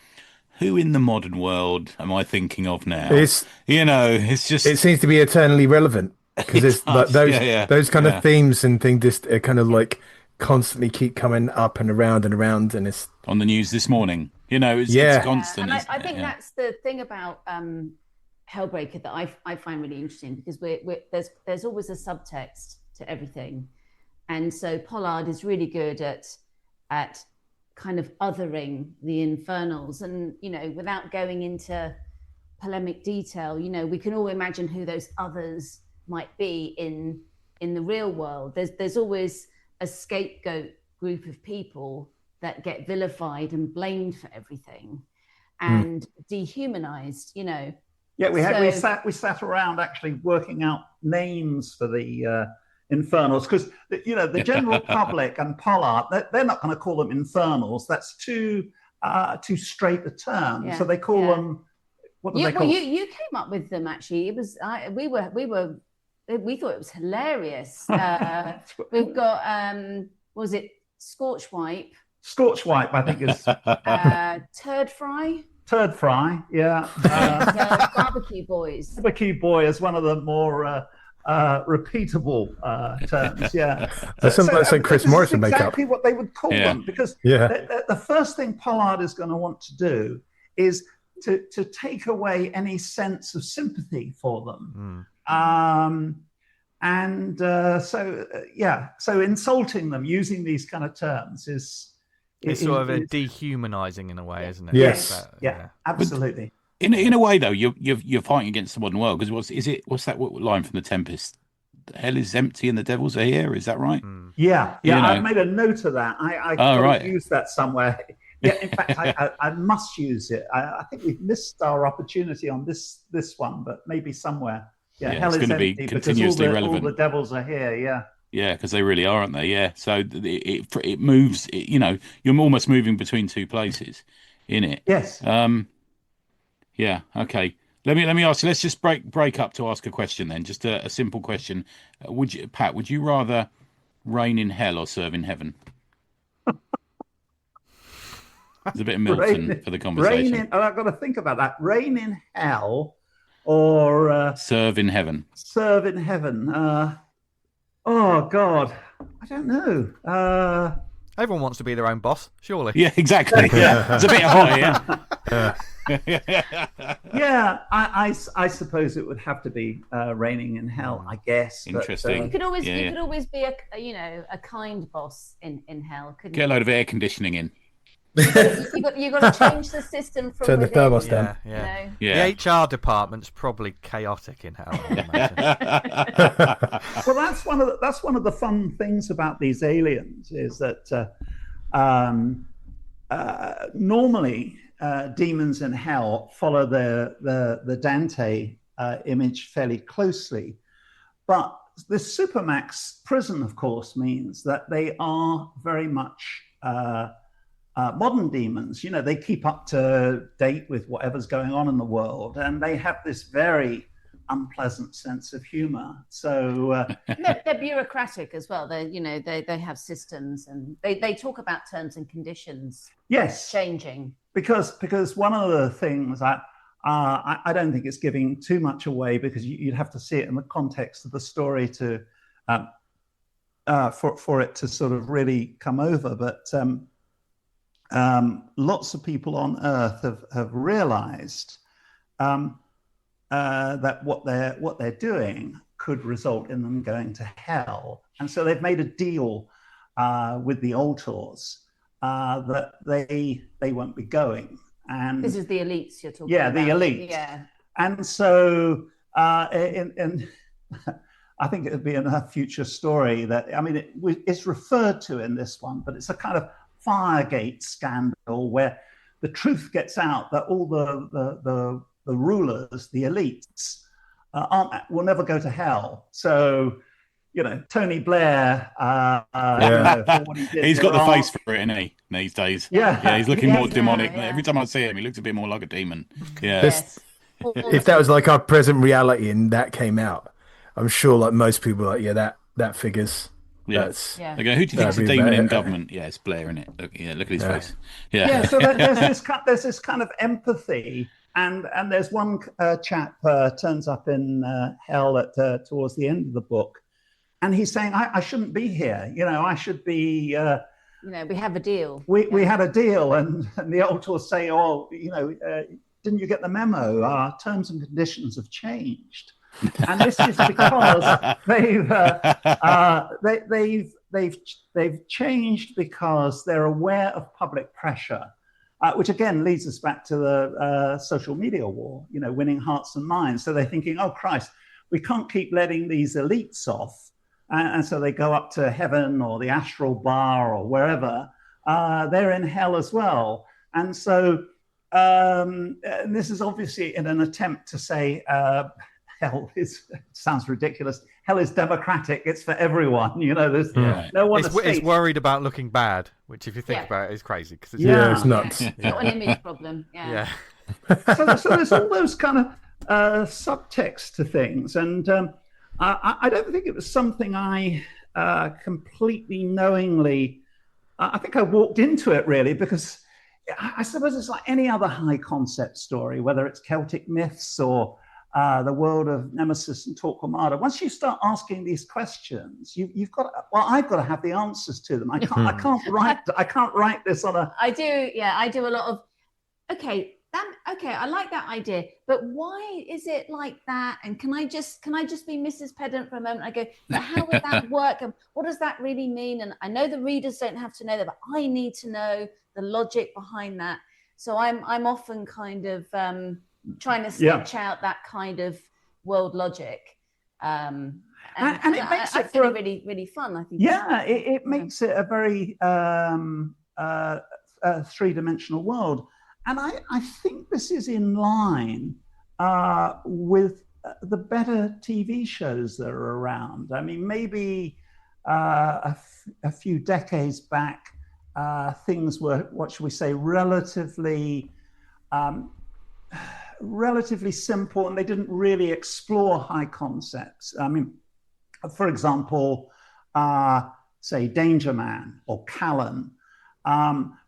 who in the modern world am I thinking of now? It's just, it seems to be eternally relevant because it's like those kind of themes and things just kind of like constantly keep coming up and around, and it's on the news this morning. It's constant. And I think that's the thing about Hellbreaker that I find really interesting, because there's always a subtext to everything, and so Pollard is really good at kind of othering the Infernals, and without going into polemic detail, we can all imagine who those others might be in the real world. There's always a scapegoat group of people that get vilified and blamed for everything and dehumanized. Yeah, we sat around actually working out names for the Infernals, because the general public and Pollard, they're not going to call them Infernals. That's too straight a term. Yeah, so they call them. What do they call? You came up with them actually. It was we thought it was hilarious. We've got was it Scorch Wipe? Scorch Wipe, I think is Turd Fry. Turd Fry, yeah. Barbecue Boys. Barbecue Boy is one of the more repeatable terms, yeah. That's something like Chris Morrison make up. Exactly what they would call them, because the first thing Pollard is going to want to do is to take away any sense of sympathy for them. So insulting them using these kind of terms is sort of dehumanizing in a way, isn't it? Yes. Yeah, absolutely. In a way, though, you're fighting against the modern world, because what's that line from The Tempest? Hell is empty and the devils are here. Is that right? Yeah. I've made a note of that. I use that somewhere. Yeah, in fact, I must use it. I think we've missed our opportunity on this one, but maybe somewhere. Yeah, hell is empty be continuously relevant. All the devils are here. Yeah. Yeah, because they really are, aren't they? Yeah. So it moves. You're almost moving between two places in it. Yes. Yeah. Okay. Let me ask you. Let's just break up to ask a question then. Just a simple question. Would you rather reign in hell or serve in heaven? There's a bit of Milton for the conversation. I've got to think about that. Reign in hell or serve in heaven. Serve in heaven. Oh God, I don't know. Everyone wants to be their own boss, surely. Yeah, exactly. Yeah, it's a bit hot, yeah. Yeah, I suppose it would have to be reigning in hell, I guess. Interesting. You could always be a kind boss in hell. Couldn't Get a load of air conditioning in. You got to change the system from turn the thermostat. The HR department's probably chaotic in hell. Well, that's one of the fun things about these aliens is that normally demons in hell follow the Dante image fairly closely, but the Supermax prison, of course, means that they are very much modern demons. They keep up to date with whatever's going on in the world, and they have this very unpleasant sense of humor. So they're bureaucratic as well. They have systems, and they talk about terms and conditions. Yes, changing because one of the things I don't think it's giving too much away, because you'd have to see it in the context of the story to for it to sort of really come over, but. Lots of people on Earth have realized that what they're doing could result in them going to hell, and so they've made a deal with the Altors that they won't be going. And this is the elites you're talking about. Yeah, the elite. Yeah, and so I think it would be in a future story that, I mean, it's referred to in this one, but it's a kind of Firegate scandal where the truth gets out that all the rulers, the elites, will never go to hell. So, Tony Blair, for what he did, he's got the face for it, isn't he, these days? Yeah, he's looking more demonic. Yeah. Every time I see him, he looks a bit more like a demon. Yeah. Yes. If that was like our present reality and that came out, I'm sure like most people are like, that figures. Yeah. They go, who do you think's the demon in government? Yeah, it's Blair, isn't it? Look at his face. Yeah. So there's this kind of empathy, and there's one chap turns up in hell towards the end of the book, and he's saying, I shouldn't be here. I should be. We have a deal. We had a deal, and the altars say, didn't you get the memo? Our terms and conditions have changed. And this is because they've changed because they're aware of public pressure, which again leads us back to the social media war. Winning hearts and minds. So they're thinking, oh Christ, we can't keep letting these elites off, and so they go up to heaven or the astral bar or wherever. They're in hell as well, and so this is obviously in an attempt to say. Hell sounds ridiculous. Hell is democratic. It's for everyone. There's no one. It's worried about looking bad, which, if you think about it, is crazy because it's it's nuts. It's not an image problem. Yeah. So there's all those kind of subtext to things, and I don't think it was something I completely knowingly. I think I walked into it really because I suppose it's like any other high concept story, whether it's Celtic myths or the world of Nemesis and Torquemada. Once you start asking these questions, you've got. I've got to have the answers to them. I can't write this on a. I do. Yeah, I do a lot of. Okay, I like that idea, but why is it like that? And can I just be Mrs. Pedant for a moment? I go, but how would that work? And what does that really mean? And I know the readers don't have to know that, but I need to know the logic behind that. So I'm often kind of. Trying to sketch out that kind of world logic, and it makes it really, really fun. I think. Yeah, it makes it a very three-dimensional world, and I think this is in line with the better TV shows that are around. I mean, maybe a few decades back, things were, what should we say, relatively simple, and they didn't really explore high concepts. I mean, for example, say Danger Man or Callan,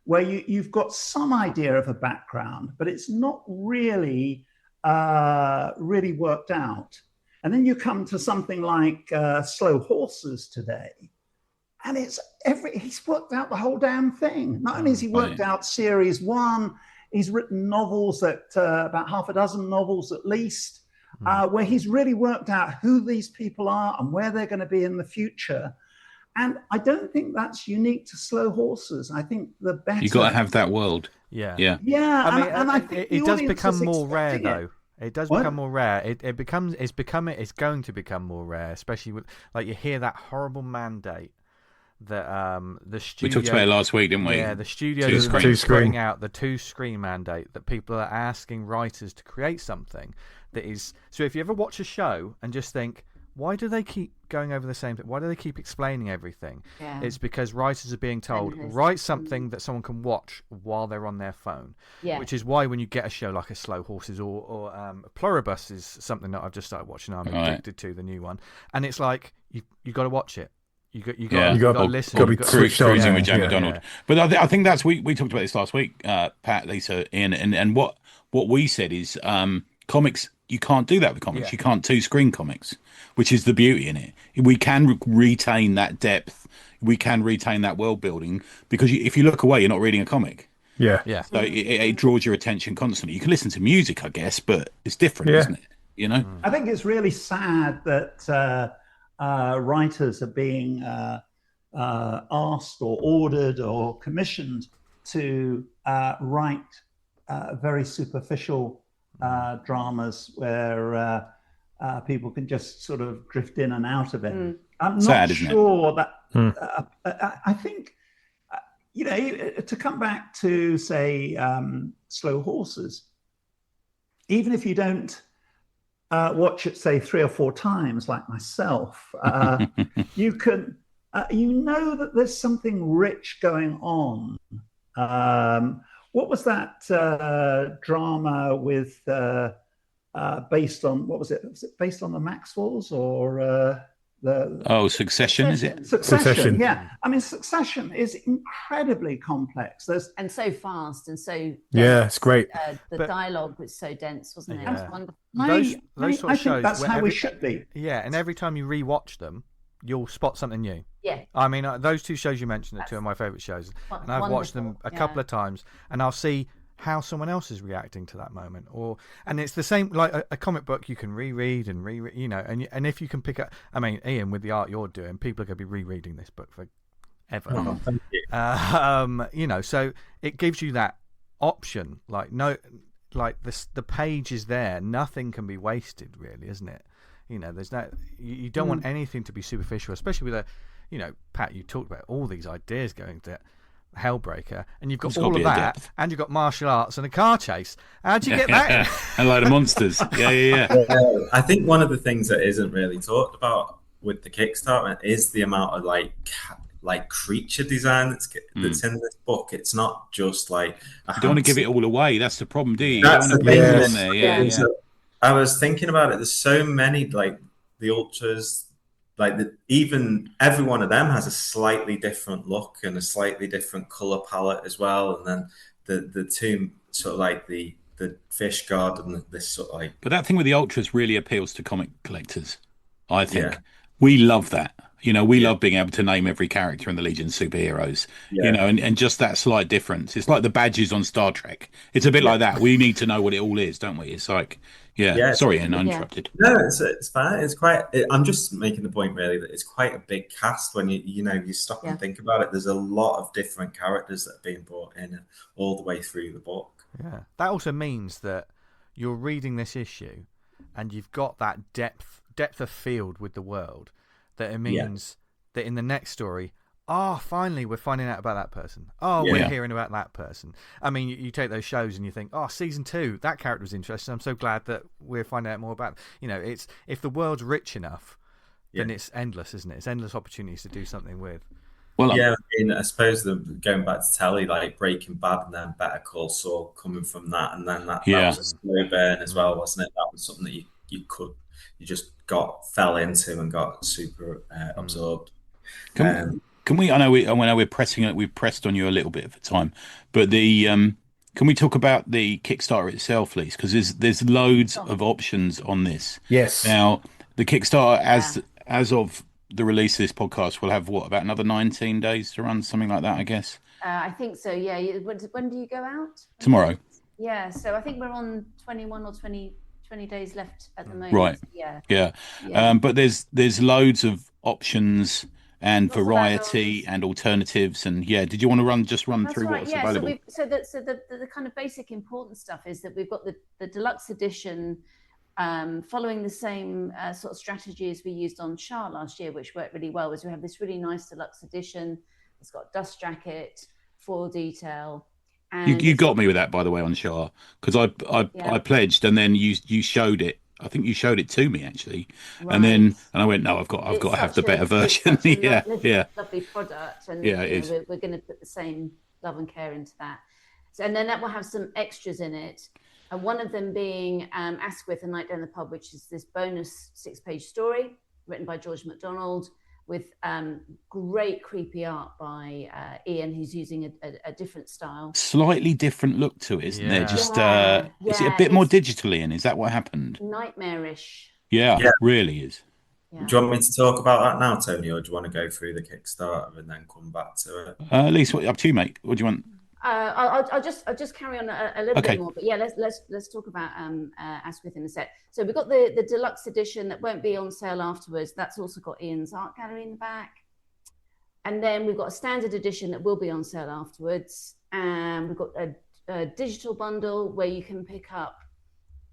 where you've got some idea of a background, but it's not really worked out. And then you come to something like Slow Horses today, and he's worked out the whole damn thing. Not only has he worked out series 1, he's written novels about half a dozen novels at least, where he's really worked out who these people are and where they're going to be in the future. And I don't think that's unique to Slow Horses. I think the better you got to have that world. Yeah. I think it does become more rare though. It does become more rare. It's going to become more rare, especially with, like, you hear that horrible mandate that the studio. We talked about it last week, didn't we? Yeah, the studio is putting out the 2-screen mandate, that people are asking writers to create something that is. So if you ever watch a show and just think, why do they keep going over the same thing? Why do they keep explaining everything? Yeah. It's because writers are being told, write something that someone can watch while they're on their phone. Yeah. Which is why when you get a show like a Slow Horses or Pluribus is something that I've just started watching. I'm addicted to the new one, and it's like you got to watch it. You got to listen. Got to be cruising with Jack McDonald. Yeah. But I think that's we talked about this last week, Pat, Lisa, Ian, and what we said is comics. You can't do that with comics. Yeah. You can't 2-screen comics, which is the beauty in it. We can retain that depth. We can retain that world building because if you look away, you're not reading a comic. Yeah. So it draws your attention constantly. You can listen to music, I guess, but it's different, isn't it? You know. I think it's really sad that. Writers are being asked or ordered or commissioned to write very superficial dramas where people can just sort of drift in and out of it. I'm not Sad, isn't sure that. I think, to come back to say Slow Horses, even if you don't watch it, say 3 or 4 times, like myself, you can, that there's something rich going on. What was that drama with based on, what was it? Was it based on the Maxwells or Succession, is it? Succession, yeah. I mean, Succession is incredibly complex. And so fast and so dense. Yeah, it's great. The dialogue was so dense, wasn't it? Yeah. It was wonderful. Those sort I of shows, think that's how we should be. Yeah, and every time you rewatch them, you'll spot something new. Yeah. I mean, those 2 shows you mentioned are 2 of my favourite shows, and I've watched them a couple of times, and I'll see how someone else is reacting to that moment, and it's the same like a comic book. You can reread and reread, and if you can pick up, I mean, Ian, with the art you're doing, people are going to be rereading this book forever. Oh, thank you. So it gives you that option. The page is there, nothing can be wasted, really, isn't it? There's no, you don't want anything to be superficial, especially with Pat, you talked about all these ideas going to Hellbreaker, and you've got all of that, and you've got martial arts and a car chase. How'd you get that in? And a load of monsters. Yeah. I think one of the things that isn't really talked about with the Kickstarter is the amount of like creature design that's in this book. It's not just like you don't want to give it all away. That's the problem, do you? That's you don't want to bring it on there. Yeah. So I was thinking about it. There's so many, like the ultras. Even every one of them has a slightly different look and a slightly different color palette as well. And then the 2 sort of like the fish god and this sort of like. But that thing with the ultras really appeals to comic collectors. I think we love that. We love being able to name every character in the Legion of Superheroes. And just that slight difference. It's like the badges on Star Trek. It's a bit like that. We need to know what it all is, don't we? It's like. Yeah. Sorry, Ian, I interrupted. No, it's fine. It's quite. I'm just making the point really that it's quite a big cast when you stop and think about it. There's a lot of different characters that are being brought in all the way through the book. Yeah, that also means that you're reading this issue, and you've got that depth of field with the world. That it means that in the next story, finally we're finding out about that person. We're hearing about that person. I mean, you take those shows and you think, season 2, that character was interesting. I'm so glad that we're finding out more about. It's if the world's rich enough, then it's endless, isn't it? It's endless opportunities to do something with. Well, I mean, I suppose going back to telly, like Breaking Bad and then Better Call Saul coming from that, and then that was a slow burn as well, wasn't it? That was something that you just fell into and got super absorbed. Can we? I know we're pressing it. We've pressed on you a little bit of the time, but can we talk about the Kickstarter itself, please? Because there's loads of options on this. Yes. Now the Kickstarter, as of the release of this podcast, will have about another 19 days to run, something like that, I guess. I think so. Yeah. When do you go out? Tomorrow. Yeah. So I think we're on 21 or 20 days left at the moment. Right. Yeah. But there's loads of options and variety and alternatives, and did you want to run through what's available? So the kind of basic important stuff is that we've got the deluxe edition following the same sort of strategy as we used on Shah last year, which worked really well. Was we have this really nice deluxe edition. It's got dust jacket, foil detail. And you got me with that, by the way, on Shah, because I pledged, and then you showed it. I think you showed it to me actually, and I went, no, I've got to have the better version. Lovely product, and it is. We're going to put the same love and care into that. So, and then that will have some extras in it, and one of them being Asquith: A Night Down the Pub, which is this bonus 6-page story written by George McDonald with great creepy art by Ian, who's using a different style. Slightly different look to it, isn't there? Just is it a bit more digital, Ian? Is that what happened? Nightmarish. Yeah, it really is. Yeah. Do you want me to talk about that now, Tony, or do you want to go through the Kickstarter and then come back to it? At least up to you, mate. What do you want? I'll just carry on a little bit more, but let's talk about Asquith in a sec. So we've got the deluxe edition that won't be on sale afterwards. That's also got Ian's art gallery in the back, and then we've got a standard edition that will be on sale afterwards. And we've got a digital bundle where you can pick up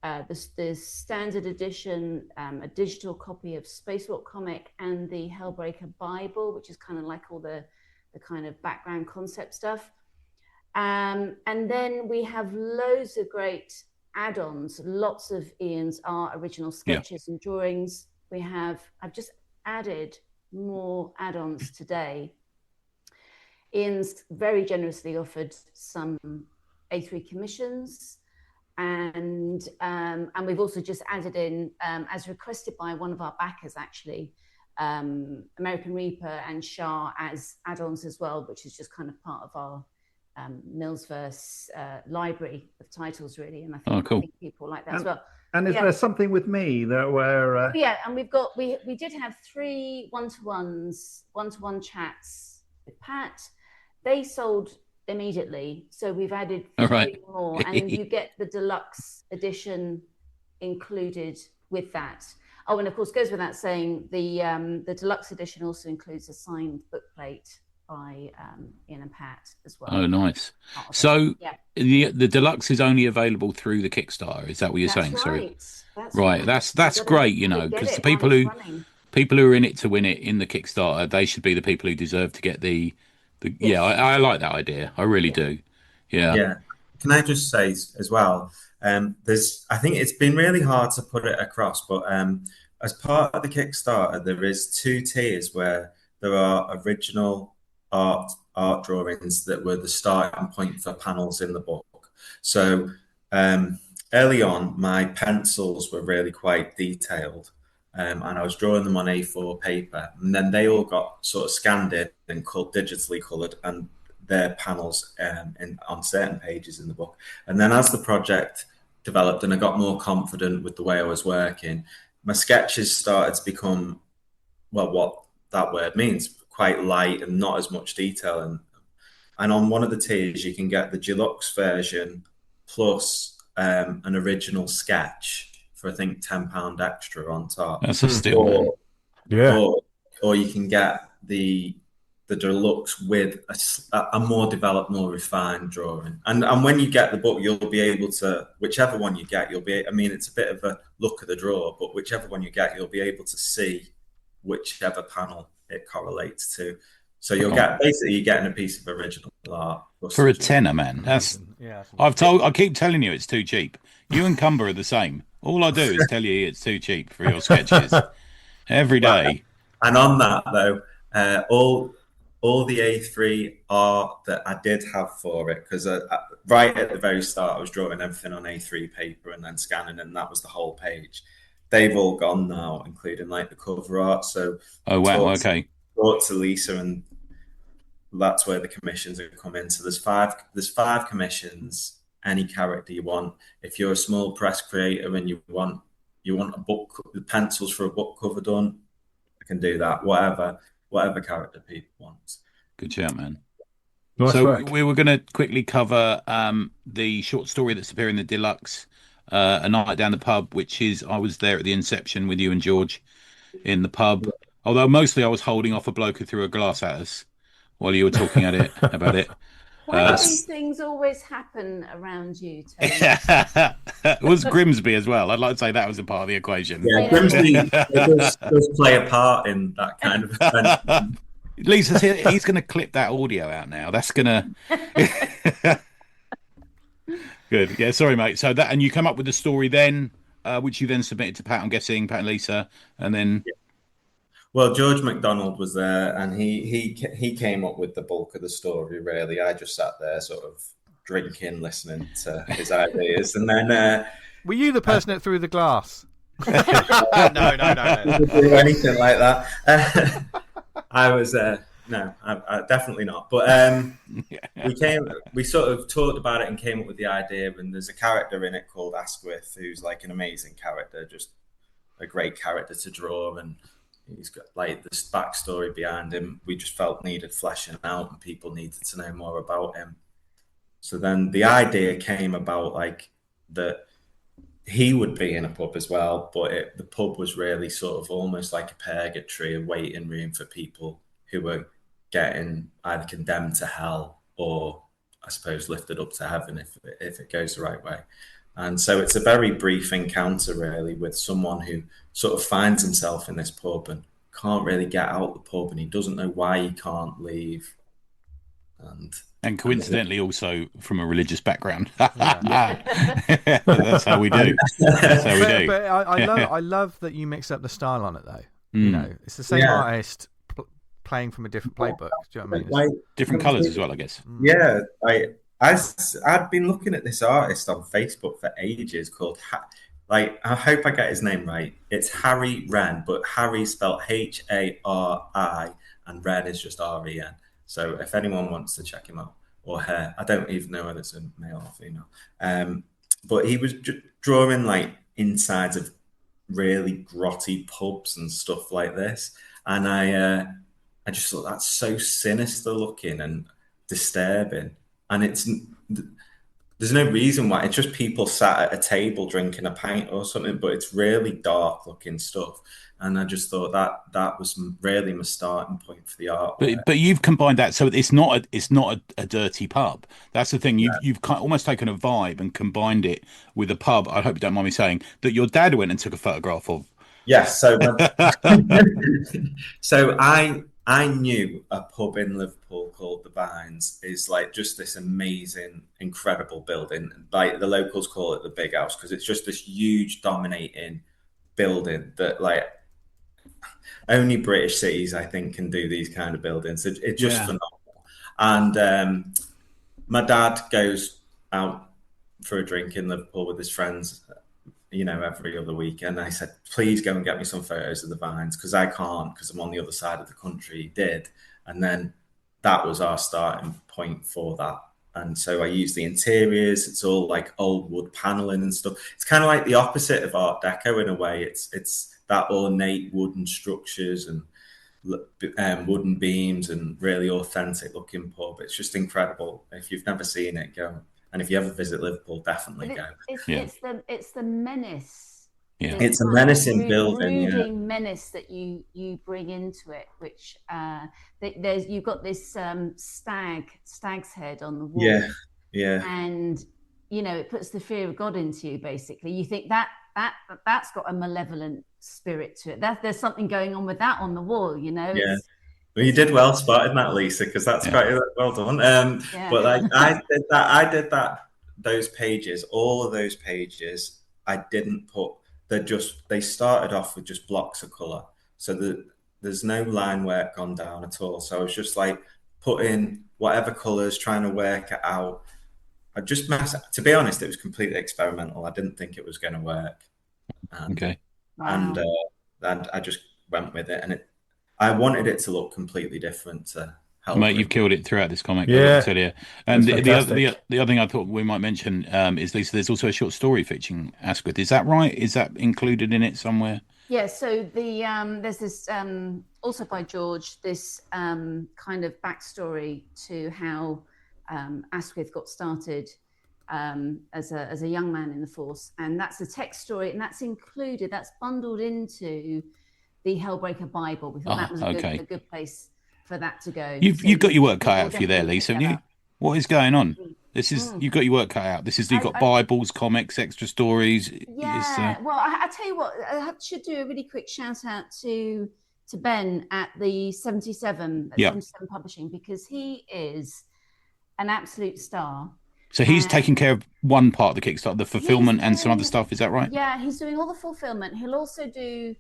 the standard edition, a digital copy of Spacewarp comic, and the Hellbreaker Bible, which is kind of like all the kind of background concept stuff. And then we have loads of great add-ons, lots of Ian's art, original sketches and drawings. I've just added more add-ons today. Ian's very generously offered some A3 commissions, and we've also just added in, as requested by one of our backers actually, American Reaper and Shah as add-ons as well, which is just kind of part of our Millsverse library of titles, really. And I think people like that as well. And is there something with me that where? And we did have 3 one-to-one chats with Pat. They sold immediately, so we've added 3 more, and you get the deluxe edition included with that. Oh, and of course, goes without saying, the deluxe edition also includes a signed bookplate by Ian and Pat as well. Oh, nice. So the deluxe is only available through the Kickstarter. Is that what you're saying? Right. Sorry. That's right. That's great. You know, because the people who are in it to win it in the Kickstarter, they should be the people who deserve to get the. Yeah, I like that idea. I really do. Yeah. Yeah. Can I just say as well? I think it's been really hard to put it across, but as part of the Kickstarter, there is 2 tiers where there are original art drawings that were the starting point for panels in the book. So early on, my pencils were really quite detailed, and I was drawing them on A4 paper, and then they all got sort of scanned in and digitally coloured, and their panels on certain pages in the book. And then as the project developed and I got more confident with the way I was working, my sketches started to become, well, what that word means, quite light and not as much detail. And on one of the tiers, you can get the deluxe version plus an original sketch for, I think, £10 extra on top. That's a steal. Or you can get the deluxe with a more developed, more refined drawing. And when you get the book, you'll be able to, whichever one you get, it's a bit of a look at the drawer, but whichever one you get, you'll be able to see whichever panel it correlates to. So you're getting a piece of original art for a tenner, man. I keep telling you it's too cheap. You and Cumber are the same. All I do is tell you it's too cheap for your sketches every day. And on that though, all the A3 art that I did have for it, because right at the very start I was drawing everything on A3 paper and then scanning, and that was the whole page. They've all gone now, including like the cover art. So talked to Lisa, and that's where the commissions have come in. So there's five commissions. Any character you want. If you're a small press creator and you want a book, the pencils for a book cover done, I can do that. Whatever character people want. Good chat, man. Nice work. We were going to quickly cover the short story that's appearing in the deluxe, A Night Down the Pub, which is, I was there at the inception with you and George in the pub. Although mostly I was holding off a bloke who threw a glass at us while you were talking about it. Why do these things always happen around you, Tony? It was Grimsby as well. I'd like to say that was a part of the equation. Yeah, Grimsby does play a part in that kind of event. Lisa's here. He's going to clip that audio out now. That's going to... Good. Yeah, sorry, mate. So that, and you come up with the story then, which you then submitted to Pat, I'm guessing, Pat and Lisa, and then... Yeah. Well, George McDonald was there, and he came up with the bulk of the story, really. I just sat there sort of drinking, listening to his ideas. And then... were you the person that threw the glass? No. Didn't do anything like that. I was... No, I definitely not. But we sort of talked about it and came up with the idea, and there's a character in it called Asquith, who's like an amazing character, just a great character to draw, and he's got like this backstory behind him. We just felt needed fleshing out, and people needed to know more about him. So then the idea came about like that he would be in a pub as well, but the pub was really sort of almost like a purgatory, a waiting room for people who were getting either condemned to hell or, I suppose, lifted up to heaven if it goes the right way. And so it's a very brief encounter, really, with someone who sort of finds himself in this pub and can't really get out the pub, and he doesn't know why he can't leave. And coincidentally, also from a religious background. That's how we do. That's how we do. But I love that you mix up the style on it, though. You know, it's the same artist playing from a different playbook. Do you know what I mean? Like, different colours as well, I guess. Yeah, I'd been looking at this artist on Facebook for ages called, I hope I get his name right. It's Harry Wren, but Harry spelled Hari, and Wren is just REN. So if anyone wants to check him out, or her, I don't even know whether it's a male or female. But he was drawing like insides of really grotty pubs and stuff like this, and I just thought that's so sinister looking and disturbing. And there's no reason why. It's just people sat at a table drinking a pint or something, but it's really dark looking stuff. And I just thought that was really my starting point for the art. But you've combined that, so it's not a dirty pub. That's the thing. You've almost taken a vibe and combined it with a pub. I hope you don't mind me saying that your dad went and took a photograph of. Yes. So so I knew a pub in Liverpool called the Vines is like just this amazing, incredible building. Like the locals call it the Big House because it's just this huge, dominating building that like only British cities, I think, can do these kind of buildings. It's just phenomenal. And my dad goes out for a drink in Liverpool with his friends, every other weekend. I said, please go and get me some photos of the Vines because I can't because I'm on the other side of the country. He did. And then that was our starting point for that. And so I use the interiors. It's all like old wood paneling and stuff. It's kind of like the opposite of Art Deco in a way. It's that ornate wooden structures and wooden beams and really authentic looking pub. It's just incredible. If you've never seen it, go. And if you ever visit Liverpool, definitely go. It's the menace. Yeah, it's a menacing building. Brooding menace that you bring into it, which you've got this stag's head on the wall. Yeah. And it puts the fear of God into you. Basically, you think that's got a malevolent spirit to it. There's something going on with that on the wall. Yeah. Well, you did well spotting that, Lisa, because that's quite well done. But like I did that. Those pages, all of those pages, I didn't put. They started off with just blocks of color, so there's no line work gone down at all. So I was just like putting whatever colors, trying to work it out. I just to be honest, it was completely experimental. I didn't think it was going to work. Okay. And I just went with it, and I wanted it to look completely different to Hellbreaker. Mate, you've killed it throughout this comic. Yeah. And the other thing I thought we might mention is, Lisa, there's also a short story featuring Asquith. Is that right? Is that included in it somewhere? Yeah, so there's this, also by George, this kind of backstory to how Asquith got started as a young man in the Force. And that's a text story, and that's bundled into the Hellbreaker Bible. We thought that was a good place for that to go. You've got your work cut out for you there, Lisa, haven't you? What is going on? This is you've got your work cut out. You've got Bibles, comics, extra stories. Yeah. Well, I tell you what, I should do a really quick shout out to Ben at the 77 Publishing, because he is an absolute star. So he's taking care of one part of the Kickstarter, the fulfillment and some other stuff. Is that right? Yeah, he's doing all the fulfillment. He'll also do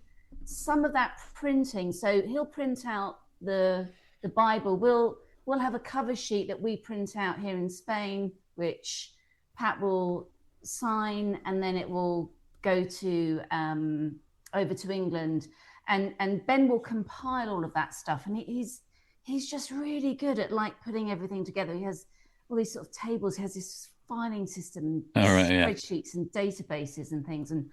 some of that printing. So he'll print out the Bible. We'll have a cover sheet that we print out here in Spain, which Pat will sign, and then it will go to over to England, and Ben will compile all of that stuff. And he's just really good at like putting everything together. He has all these sort of tables. He has this filing system, spreadsheets and databases and things, and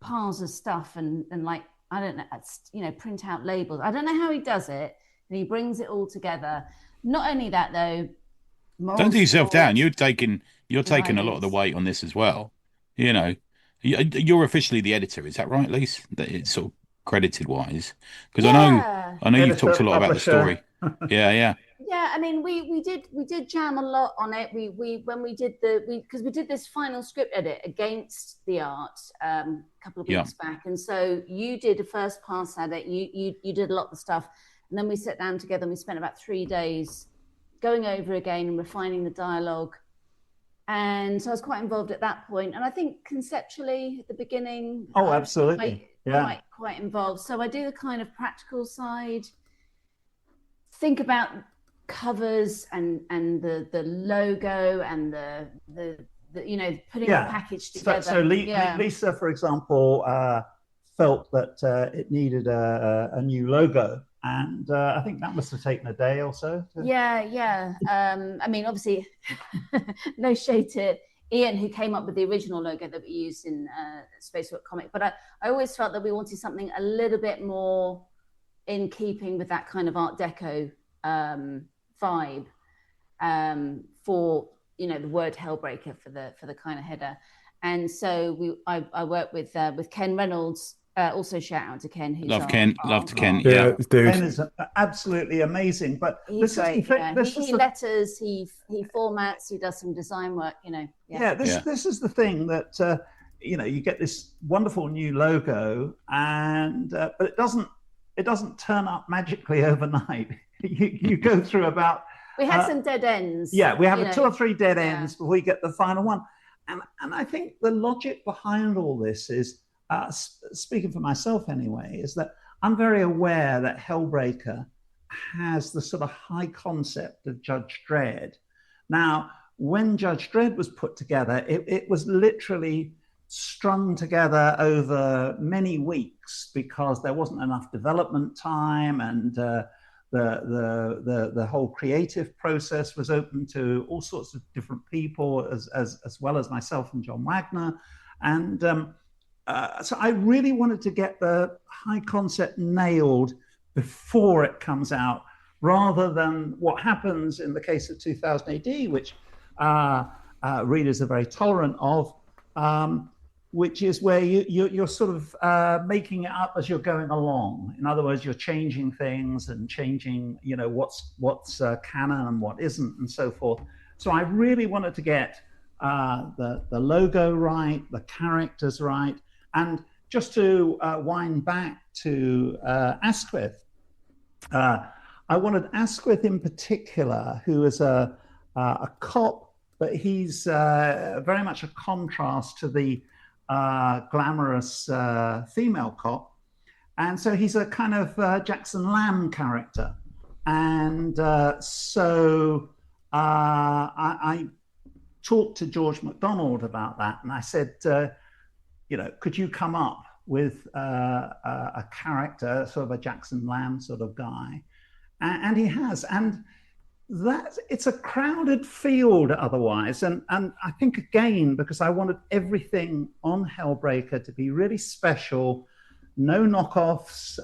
piles of stuff, and like, I don't know, print out labels. I don't know how he does it, and he brings it all together. Not only that, though. Don't do yourself down. You're taking a lot of the weight on this as well. You're officially the editor. Is that right, Lise? That it's sort of credited wise, because I know you've talked a lot about the story. Yeah. Yeah, I mean, we did jam a lot on it. When we did because we did this final script edit against the art a couple of weeks back, and so you did a first pass at it. You did a lot of the stuff, and then we sat down together and we spent about 3 days going over again and refining the dialogue. And so I was quite involved at that point, and I think conceptually at the beginning, absolutely, quite involved. So I do the kind of practical side, think about covers and the logo and the putting the package together. So Lisa, for example, felt that it needed a new logo, and I think that must have taken a day or so. Yeah. I mean, obviously, no shade to Ian, who came up with the original logo that we used in Spacewarp comic, but I always felt that we wanted something a little bit more in keeping with that kind of Art Deco vibe for the word Hellbreaker for the kind of header. And so I worked with Ken Reynolds. Also shout out to Ken, who's loved Ken. Yeah, dude. Ken is absolutely amazing. But he's great. He letters, he formats, he does some design work. This is the thing that you get this wonderful new logo, and but it doesn't turn up magically overnight. You go through about. We had some dead ends. Yeah, we have 2 or 3 dead ends before we get the final one, and I think the logic behind all this is. Speaking for myself anyway, is that I'm very aware that Hellbreaker has the sort of high concept of Judge Dredd. Now, when Judge Dredd was put together, it was literally strung together over many weeks because there wasn't enough development time, and the whole creative process was open to all sorts of different people, as well as myself and John Wagner, and so I really wanted to get the high concept nailed before it comes out, rather than what happens in the case of 2000 AD, which readers are very tolerant of, which is where you're sort of making it up as you're going along. In other words, you're changing things and changing, what's canon and what isn't, and so forth. So I really wanted to get the logo right, the characters right. And just to wind back to Asquith, I wanted Asquith in particular, who is a cop, but he's very much a contrast to the glamorous female cop. And so he's a kind of Jackson Lamb character. And so I talked to George McDonald about that, and I said, could you come up with a character, sort of a Jackson Lamb sort of guy? And he has. And it's a crowded field otherwise. And I think, again, because I wanted everything on Hellbreaker to be really special, no knockoffs,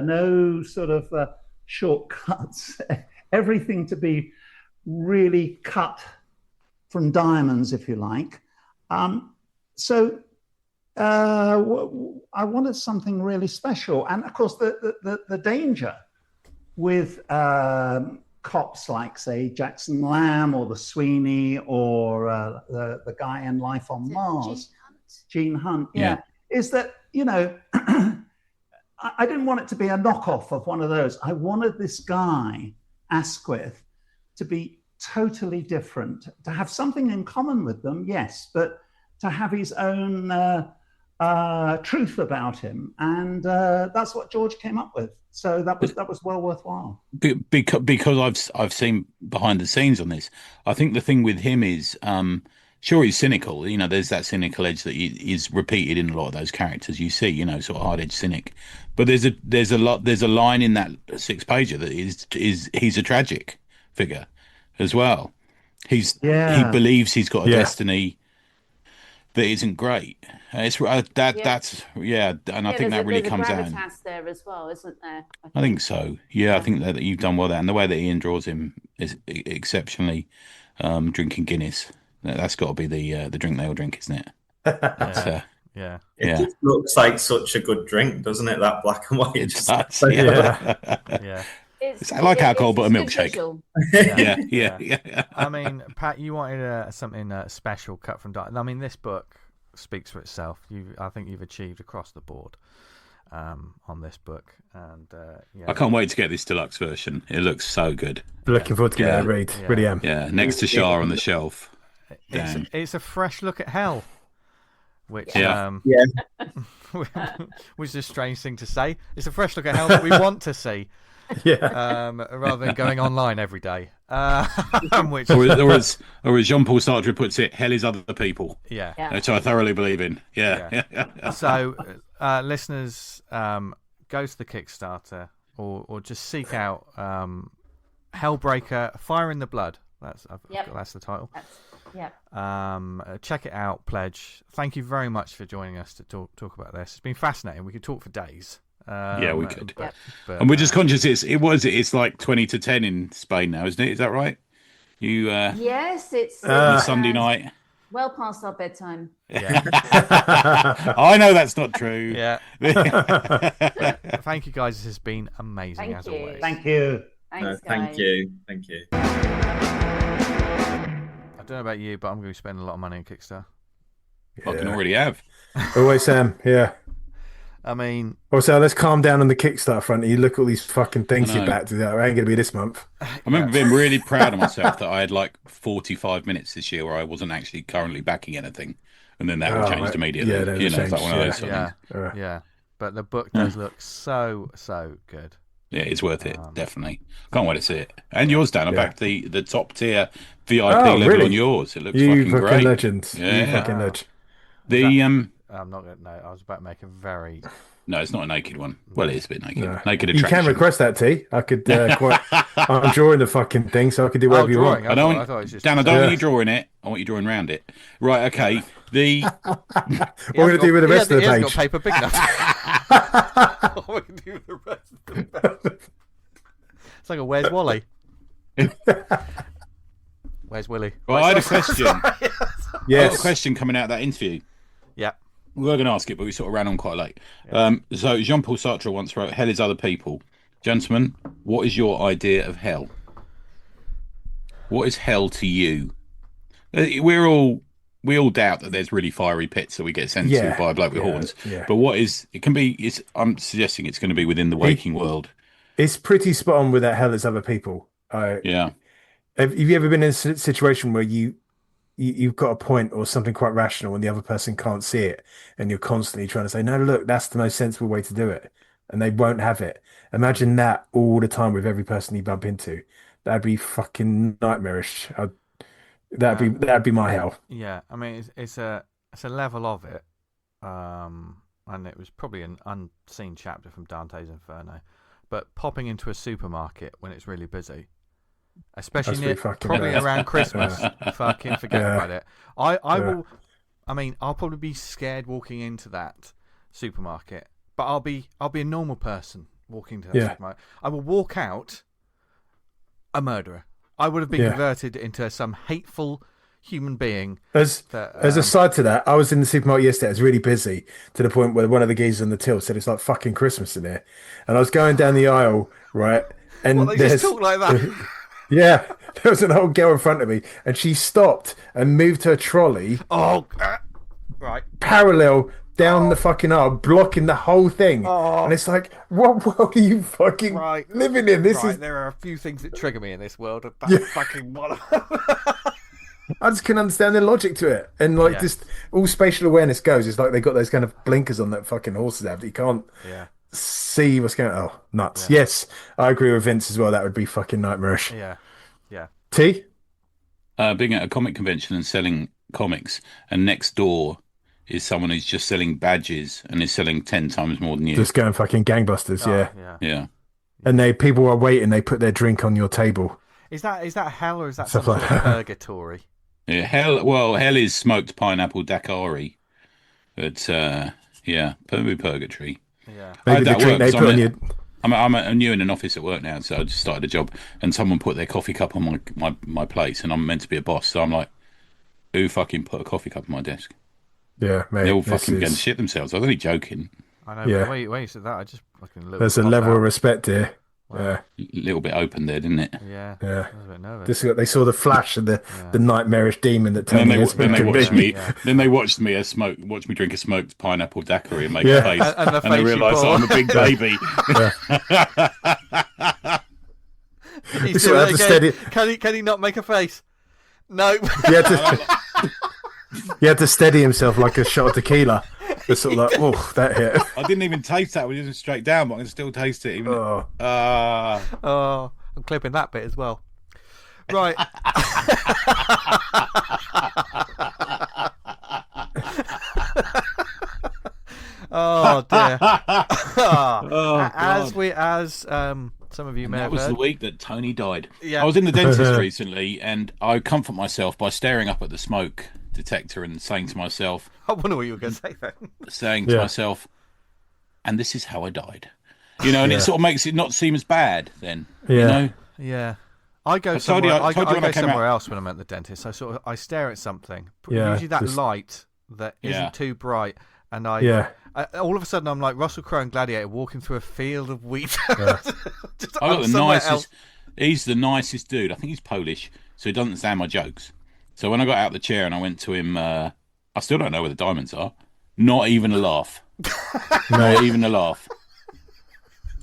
no sort of shortcuts, everything to be really cut from diamonds, if you like. So I wanted something really special. And of course, the danger with cops like, say, Jackson Lamb or the Sweeney or the guy in Life on Mars, Gene Hunt, is that, I didn't want it to be a knockoff of one of those. I wanted this guy, Asquith, to be totally different, to have something in common with them, yes, but to have his own truth about him, and that's what George came up with. So that was well worthwhile. Because I've seen behind the scenes on this. I think the thing with him is, sure, he's cynical. There's that cynical edge that is repeated in a lot of those characters. You see, sort of hard edge cynic. But there's a line in that 6-pager that is he's a tragic figure as well. He believes he's got a destiny that isn't great. It's that's and I think that really comes out. There as well, isn't there? I think so. Yeah, I think that you've done well there, and the way that Ian draws him is exceptionally. Drinking Guinness, that's got to be the drink they all drink, isn't it? It just looks like such a good drink, doesn't it? That black and white. It does. It's like alcohol, but a milkshake. Yeah. I mean, Pat, you wanted something special cut from Dantes. I mean, this book speaks for itself. I think you've achieved across the board on this book, and I can't wait to get this deluxe version. It looks so good. Looking forward to getting it read. Really am. Yeah, next to Shah on the shelf. It's a fresh look at hell, which which is a strange thing to say. It's a fresh look at hell that we want to see. Rather than going online every day. Which... or as Jean-Paul Sartre puts it, hell is other people. Which I thoroughly believe in. So, listeners, go to the Kickstarter or just seek out Hellbreaker, Fire in the Blood. That's the title. Check it out, pledge. Thank you very much for joining us to talk about this. It's been fascinating. We could talk for days. We could. But, and we're just conscious it's like 20-10 in Spain now, isn't it? Is that right? You yes, it's Sunday night. Well past our bedtime. I know that's not true. Thank you guys. This has been amazing as always. Thank you. Thanks, thank you. Thank you. I don't know about you, but I'm going to be spending a lot of money on Kickstarter. I can already have. Always, Sam. Yeah. I mean, also, let's calm down on the Kickstarter front. You look at all these fucking things you backed. I ain't going to be this month. I remember being really proud of myself that I had like 45 minutes this year where I wasn't actually currently backing anything, and then that all changed immediately. Yeah, it's like one of those things. Yeah. But the book does look so good. Yeah, it's worth it, definitely. Can't wait to see it. And yours, Dan. I backed the top tier VIP level on yours. It looks fucking great. Legend. Yeah, you fucking legend. I'm not going to. No, I was about to make a very. No, it's not a naked one. Well, it is a bit naked. No. Naked attraction. You can request that, T. I could I'm drawing the fucking thing, so I can do whatever you want. I don't want you drawing it. I want you drawing around it. Right, okay. What are we going to do with the rest of the page? He hasn't got paper big enough. What are we going to do with the rest of the page? It's like a Where's Wally? Where's Willy? Well, I had a question. Yes. I got a question coming out of that interview. Yeah. We were going to ask it, but we sort of ran on quite late. So Jean-Paul Sartre once wrote, "Hell is other people." Gentlemen, what is your idea of hell? What is hell to you? We all doubt that there's really fiery pits that we get sent to by a bloke with horns. Yeah. But I'm suggesting it's going to be within the waking world. It's pretty spot on with that hell is other people. Have you ever been in a situation where you've got a point or something quite rational and the other person can't see it, and you're constantly trying to say, no, look, that's the most sensible way to do it, and they won't have it? Imagine that all the time with every person you bump into. That'd be fucking nightmarish. That'd be my hell. Yeah, I mean, it's a level of it, and it was probably an unseen chapter from Dantes Inferno, but popping into a supermarket when it's really busy, especially probably around Christmas, fucking forget about it. I'll probably be scared walking into that supermarket, but I'll be a normal person walking to that supermarket. I will walk out a murderer. I would have been converted into some hateful human being. As a side to that, I was in the supermarket yesterday. It was really busy to the point where one of the geezers on the till said it's like fucking Christmas in there. And I was going down the aisle, right? And they just talk like that. Yeah, there was an old girl in front of me, and she stopped and moved her trolley. Right. Parallel down the fucking aisle, blocking the whole thing. And it's like, what world are you fucking living in? There are a few things that trigger me in this world. That's fucking one of them. I just couldn't understand the logic to it. And just all spatial awareness goes. It's like they got those kind of blinkers on that fucking horses have that you can't see what's going on. Oh, nuts. Yeah. Yes, I agree with Vince as well. That would be fucking nightmarish. Yeah. T? Being at a comic convention and selling comics, and next door is someone who's just selling badges and is selling 10 times more than you. Just going fucking gangbusters, yeah. And people are waiting, they put their drink on your table. Is that hell, or is that some sort of purgatory? Yeah, hell is smoked pineapple daiquiri. But probably purgatory. Yeah. Maybe the drink they put on your... I'm new in an office at work now, so I just started a job, and someone put their coffee cup on my place, and I'm meant to be a boss, so I'm like, who fucking put a coffee cup on my desk? Yeah, mate. They're all fucking going to shit themselves. I was only joking. I know. Yeah. But wait, you said that. I just fucking looked. There's a level of respect here. Yeah. A little bit open there, didn't it? Yeah. Yeah. I was a bit nervous. They saw the flash and the nightmarish demon that And Tony then they watched me. Yeah. Then they watched me watch me drink a smoked pineapple daiquiri and make Yeah. a face, And the they face you realised pull. I'm a big baby. He's So doing I it have to again. steady- Can he not make a face? No. He had to steady himself like a shot of tequila. It's sort of like, oh, that hit. I didn't even taste that. We just straight down, but I can still taste it. Even. Oh. Oh, I'm clipping that bit as well. Right. Oh dear. As some of you may That have was heard. the week that Tony died. Yeah. I was in the dentist recently, and I comfort myself by staring up at the smoke detector and saying to myself, I wonder what you were going to say then. myself, and this is how I died. You know, and it sort of makes it not seem as bad then. Yeah. You know? Yeah. I go I told you- somewhere, I told you when I came somewhere out- else when I'm at the dentist. I stare at something. Yeah, Usually that just- light that isn't Yeah. too bright. And all of a sudden I'm like Russell Crowe in Gladiator walking through a field of wheat. Just, I got I'm the somewhere nicest. else. He's the nicest dude. I think he's Polish, so he doesn't understand my jokes. So when I got out of the chair and I went to him, I still don't know where the diamonds are. Not even a laugh. Not even a laugh.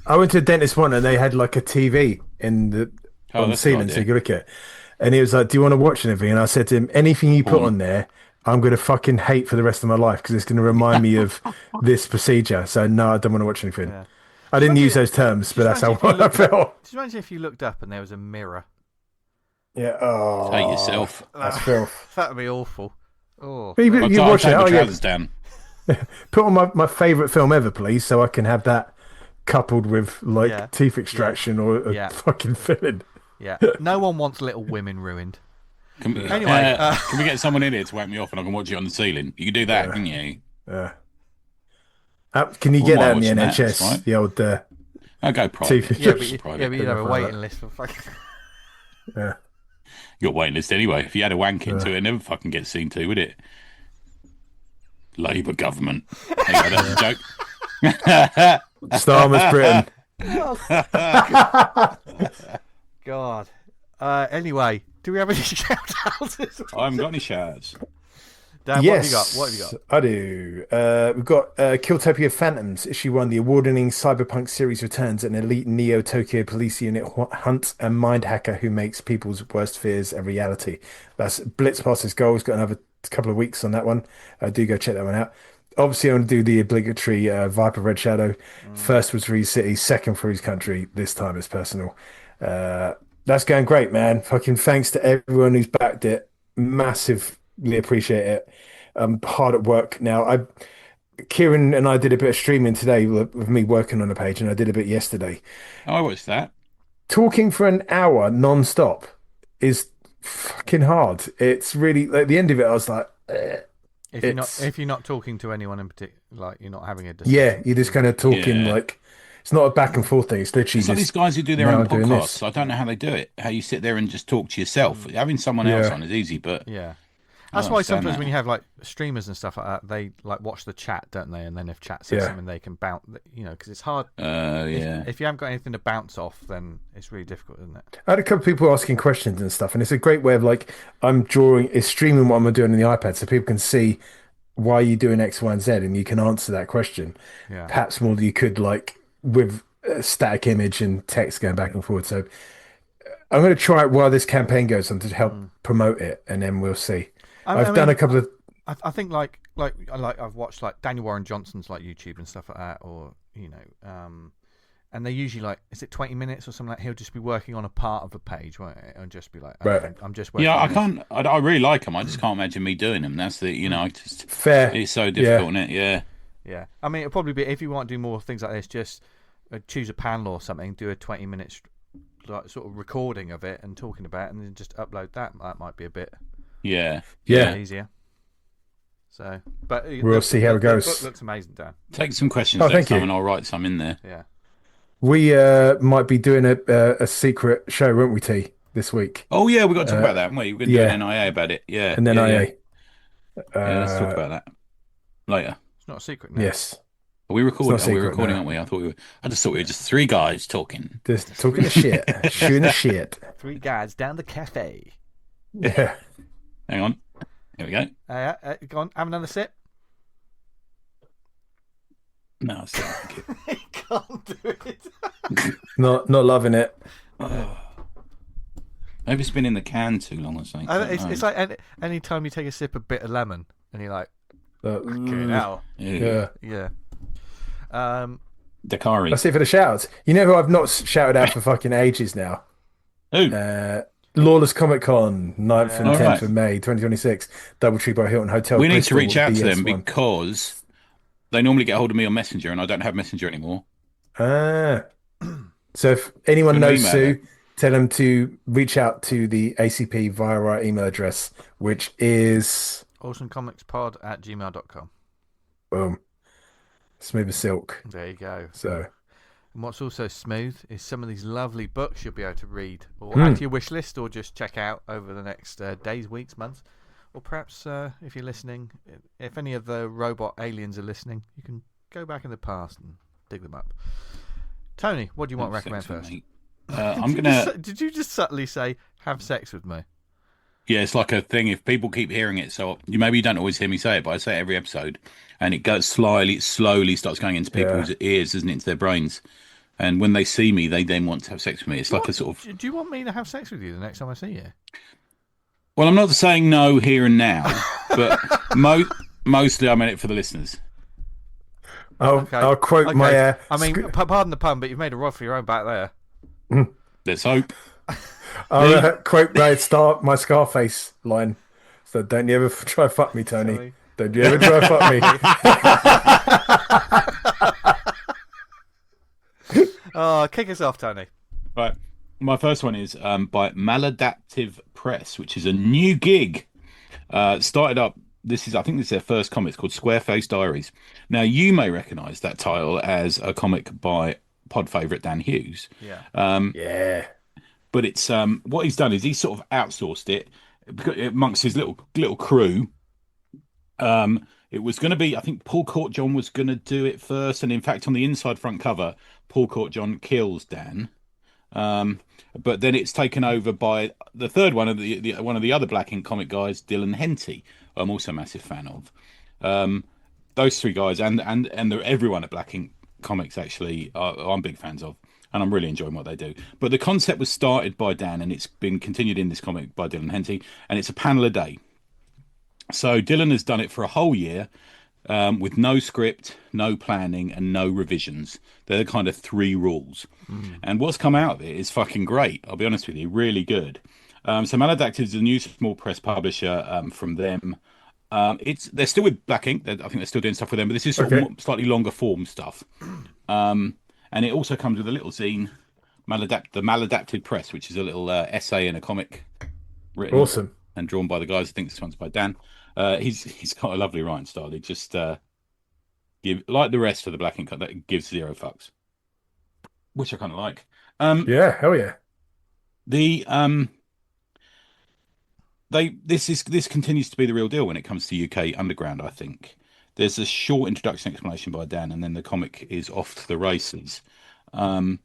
I went to a dentist one and they had like a TV on the that's ceiling a good so you could look at it. And he was like, do you want to watch anything? And I said to him, anything you put on there, I'm going to fucking hate for the rest of my life because it's going to remind me of this procedure. So no, I don't want to watch anything. Yeah. I didn't use those terms, but that's how I felt. Just imagine if you looked up and there was a mirror. Yeah. Oh, Hate yourself. That's filth. That would be awful. Oh. But you I'll watch it. take my Oh, yeah. trousers down. Put on my favourite film ever, please, so I can have that coupled with like Yeah. teeth extraction or a Yeah. fucking filling. Yeah. No one wants Little Women ruined. Anyway, Anyway, can we get someone in here to wake me off and I can watch it on the ceiling? You can do that, can you? Can you get that in the watching that, NHS? that's right. The old I'll go private. teeth. Yeah, but you'd have a Like waiting that. list for fucking. Yeah. You got waiting list anyway. If you had a wank into it, it never fucking gets seen to, would it? Labour government. Anyway, that's a joke. Starmer's Britain. God. Anyway, do we have any shout outs? I haven't got any shouts. Dan, Yes, what have you got? I do. We've got Killtopia Phantoms, issue 1. The award-winning cyberpunk series returns. An elite Neo Tokyo police unit hunts a mind hacker who makes people's worst fears a reality. That's Blitz past his goals. Got another couple of weeks on that one. Do go check that one out. Obviously, I'm going to do the obligatory Vyper Red Shadow. First was for his city, second for his country. This time it's personal. That's going great, man. Fucking thanks to everyone who's backed it. Massively appreciate it. I'm hard at work now. Kieran and I did a bit of streaming today with me working on a page, and I did a bit yesterday. Oh, I watched that. Talking for an hour non-stop is fucking hard. It's really, at the end of it, I was like, If you're not talking to anyone in particular, like you're not having a discussion. yeah, you're just kind of talking Yeah. like, it's not a back and forth thing. It's literally It's like these just, guys who do their now own I'm doing podcasts. this. I don't know how they do it. How you sit there and just talk to yourself. Having someone else Yeah. on is easy, but Yeah. I That's don't why understand sometimes that. when you have like streamers and stuff like that, they like watch the chat, don't they? And then if chat says Yeah. something, they can bounce. Because it's hard. yeah. If you haven't got anything to bounce off, then it's really difficult, isn't it? I had a couple of people asking questions and stuff, and it's a great way of like, it's streaming what I'm doing on the iPad so people can see why you're doing X, Y, and Z, and you can answer that question. Yeah. Perhaps more than you could like with a static image and text going back and forward. So I'm going to try it while this campaign goes on to help promote it, and then we'll see. I've done a couple of. I think like I've watched like Daniel Warren Johnson's like YouTube and stuff like that, or and they usually like, is it 20 minutes or something like? He'll just be working on a part of a page, won't it? And just be like, Right. okay, I'm just working. Yeah, I on this. can't. I really like them. I just can't imagine me doing them. That's the. I just. Fair. It's so difficult, isn't it? Yeah. Yeah, I mean, it'll probably be, if you want to do more things like this, just choose a panel or something, do a 20-minute like sort of recording of it and talking about it, and then just upload that. That might be a bit Yeah. easier. So, but We'll see how it goes. The book looks amazing, Dan. Take some questions Oh, next thank you. time, and I'll write some in there. Yeah. We might be doing a secret show, won't we, T, this week? Oh yeah, we got to talk about that, haven't we? We're going to do yeah. an NIA about it. Yeah. And then yeah, IA. Yeah. Yeah, let's talk about that later. It's not a secret now. Yes. Are we recording? It's not Are we secret, recording? no. Aren't we? I just thought we were just three guys talking. Just talking the shit, shooting the shit. 3 guys down the cafe. Yeah. Hang on. Here we go. Go on, have another sip. No, it's not. He can't do it. Not loving it. Maybe it's been in the can too long or something. It's like any time you take a sip of bitter lemon and you're like, fucking hell. Yeah. Yeah. Daiquiri. That's it for the shouts. You know who I've not shouted out for fucking ages now? Who? Lawless Comic Con, 9th and 10th right. of May 2026. Doubletree by Hilton Hotel. We need Bristol, to reach out to them BS1. because they normally get hold of me on Messenger and I don't have Messenger anymore. So if anyone Gonna knows email Sue, them. tell them to reach out to the ACP via our email address, which is awesomecomicspod@gmail.com. boom, smooth as silk. There you go. So And what's also smooth is some of these lovely books you'll be able to read or add to your wish list or just check out over the next days, weeks, months. Or perhaps if you're listening, if any of the robot aliens are listening, you can go back in the past and dig them up. Tony, what do you want to recommend first? I'm gonna. Did you just subtly say, have sex with me? Yeah, it's like a thing. If people keep hearing it, so maybe you don't always hear me say it, but I say it every episode, and it goes slowly starts going into people's ears, doesn't it, into their brains. And when they see me, they then want to have sex with me. It's like a sort of. Do you want me to have sex with you the next time I see you? Well, I'm not saying no here and now, but mostly I meant it for the listeners. I'll quote my. I mean, pardon the pun, but you've made a rod for your own back there. Let's hope. I'll quote my Scarface line. So don't you ever try fuck me, Tony. Sorry. Don't you ever try fuck me. Oh, Kick us off, Tony. right. My first one is by Maladaptive Press, which is a new gig. Started up. I think this is their first comic. It's called Squareface Diaries. Now you may recognise that title as a comic by pod favourite Dan Hughes. Yeah. Yeah. But it's what he's done is he's sort of outsourced it amongst his little crew. It was going to be, I think Paul Court-John was going to do it first, and in fact, on the inside front cover, Paul Court-John kills Dan. But then it's taken over by the third one of one of the other Black Ink comic guys, Dylan Henty, who I'm also a massive fan of. Those three guys and everyone at Black Ink Comics actually I'm big fans of, and I'm really enjoying what they do. But the concept was started by Dan, and it's been continued in this comic by Dylan Henty, and it's a panel a day. So Dylan has done it for a whole year with no script, no planning, and no revisions. They're the kind of three rules. And what's come out of it is fucking great. I'll be honest with you, really good. So Maladaptive is a new small press publisher from them. They're still with Black Ink. I think they're still doing stuff with them, but this is sort of slightly longer form stuff. And it also comes with a little zine, the Maladaptive Press, which is a little essay in a comic written Awesome. and drawn by the guys. I think this one's by Dan. He's got a lovely writing style. He just like the rest of the Black Ink that gives zero fucks, which I kind of like. Yeah, hell yeah. This continues to be the real deal when it comes to UK underground. I think there's a short introduction explanation by Dan, and then the comic is off to the races. And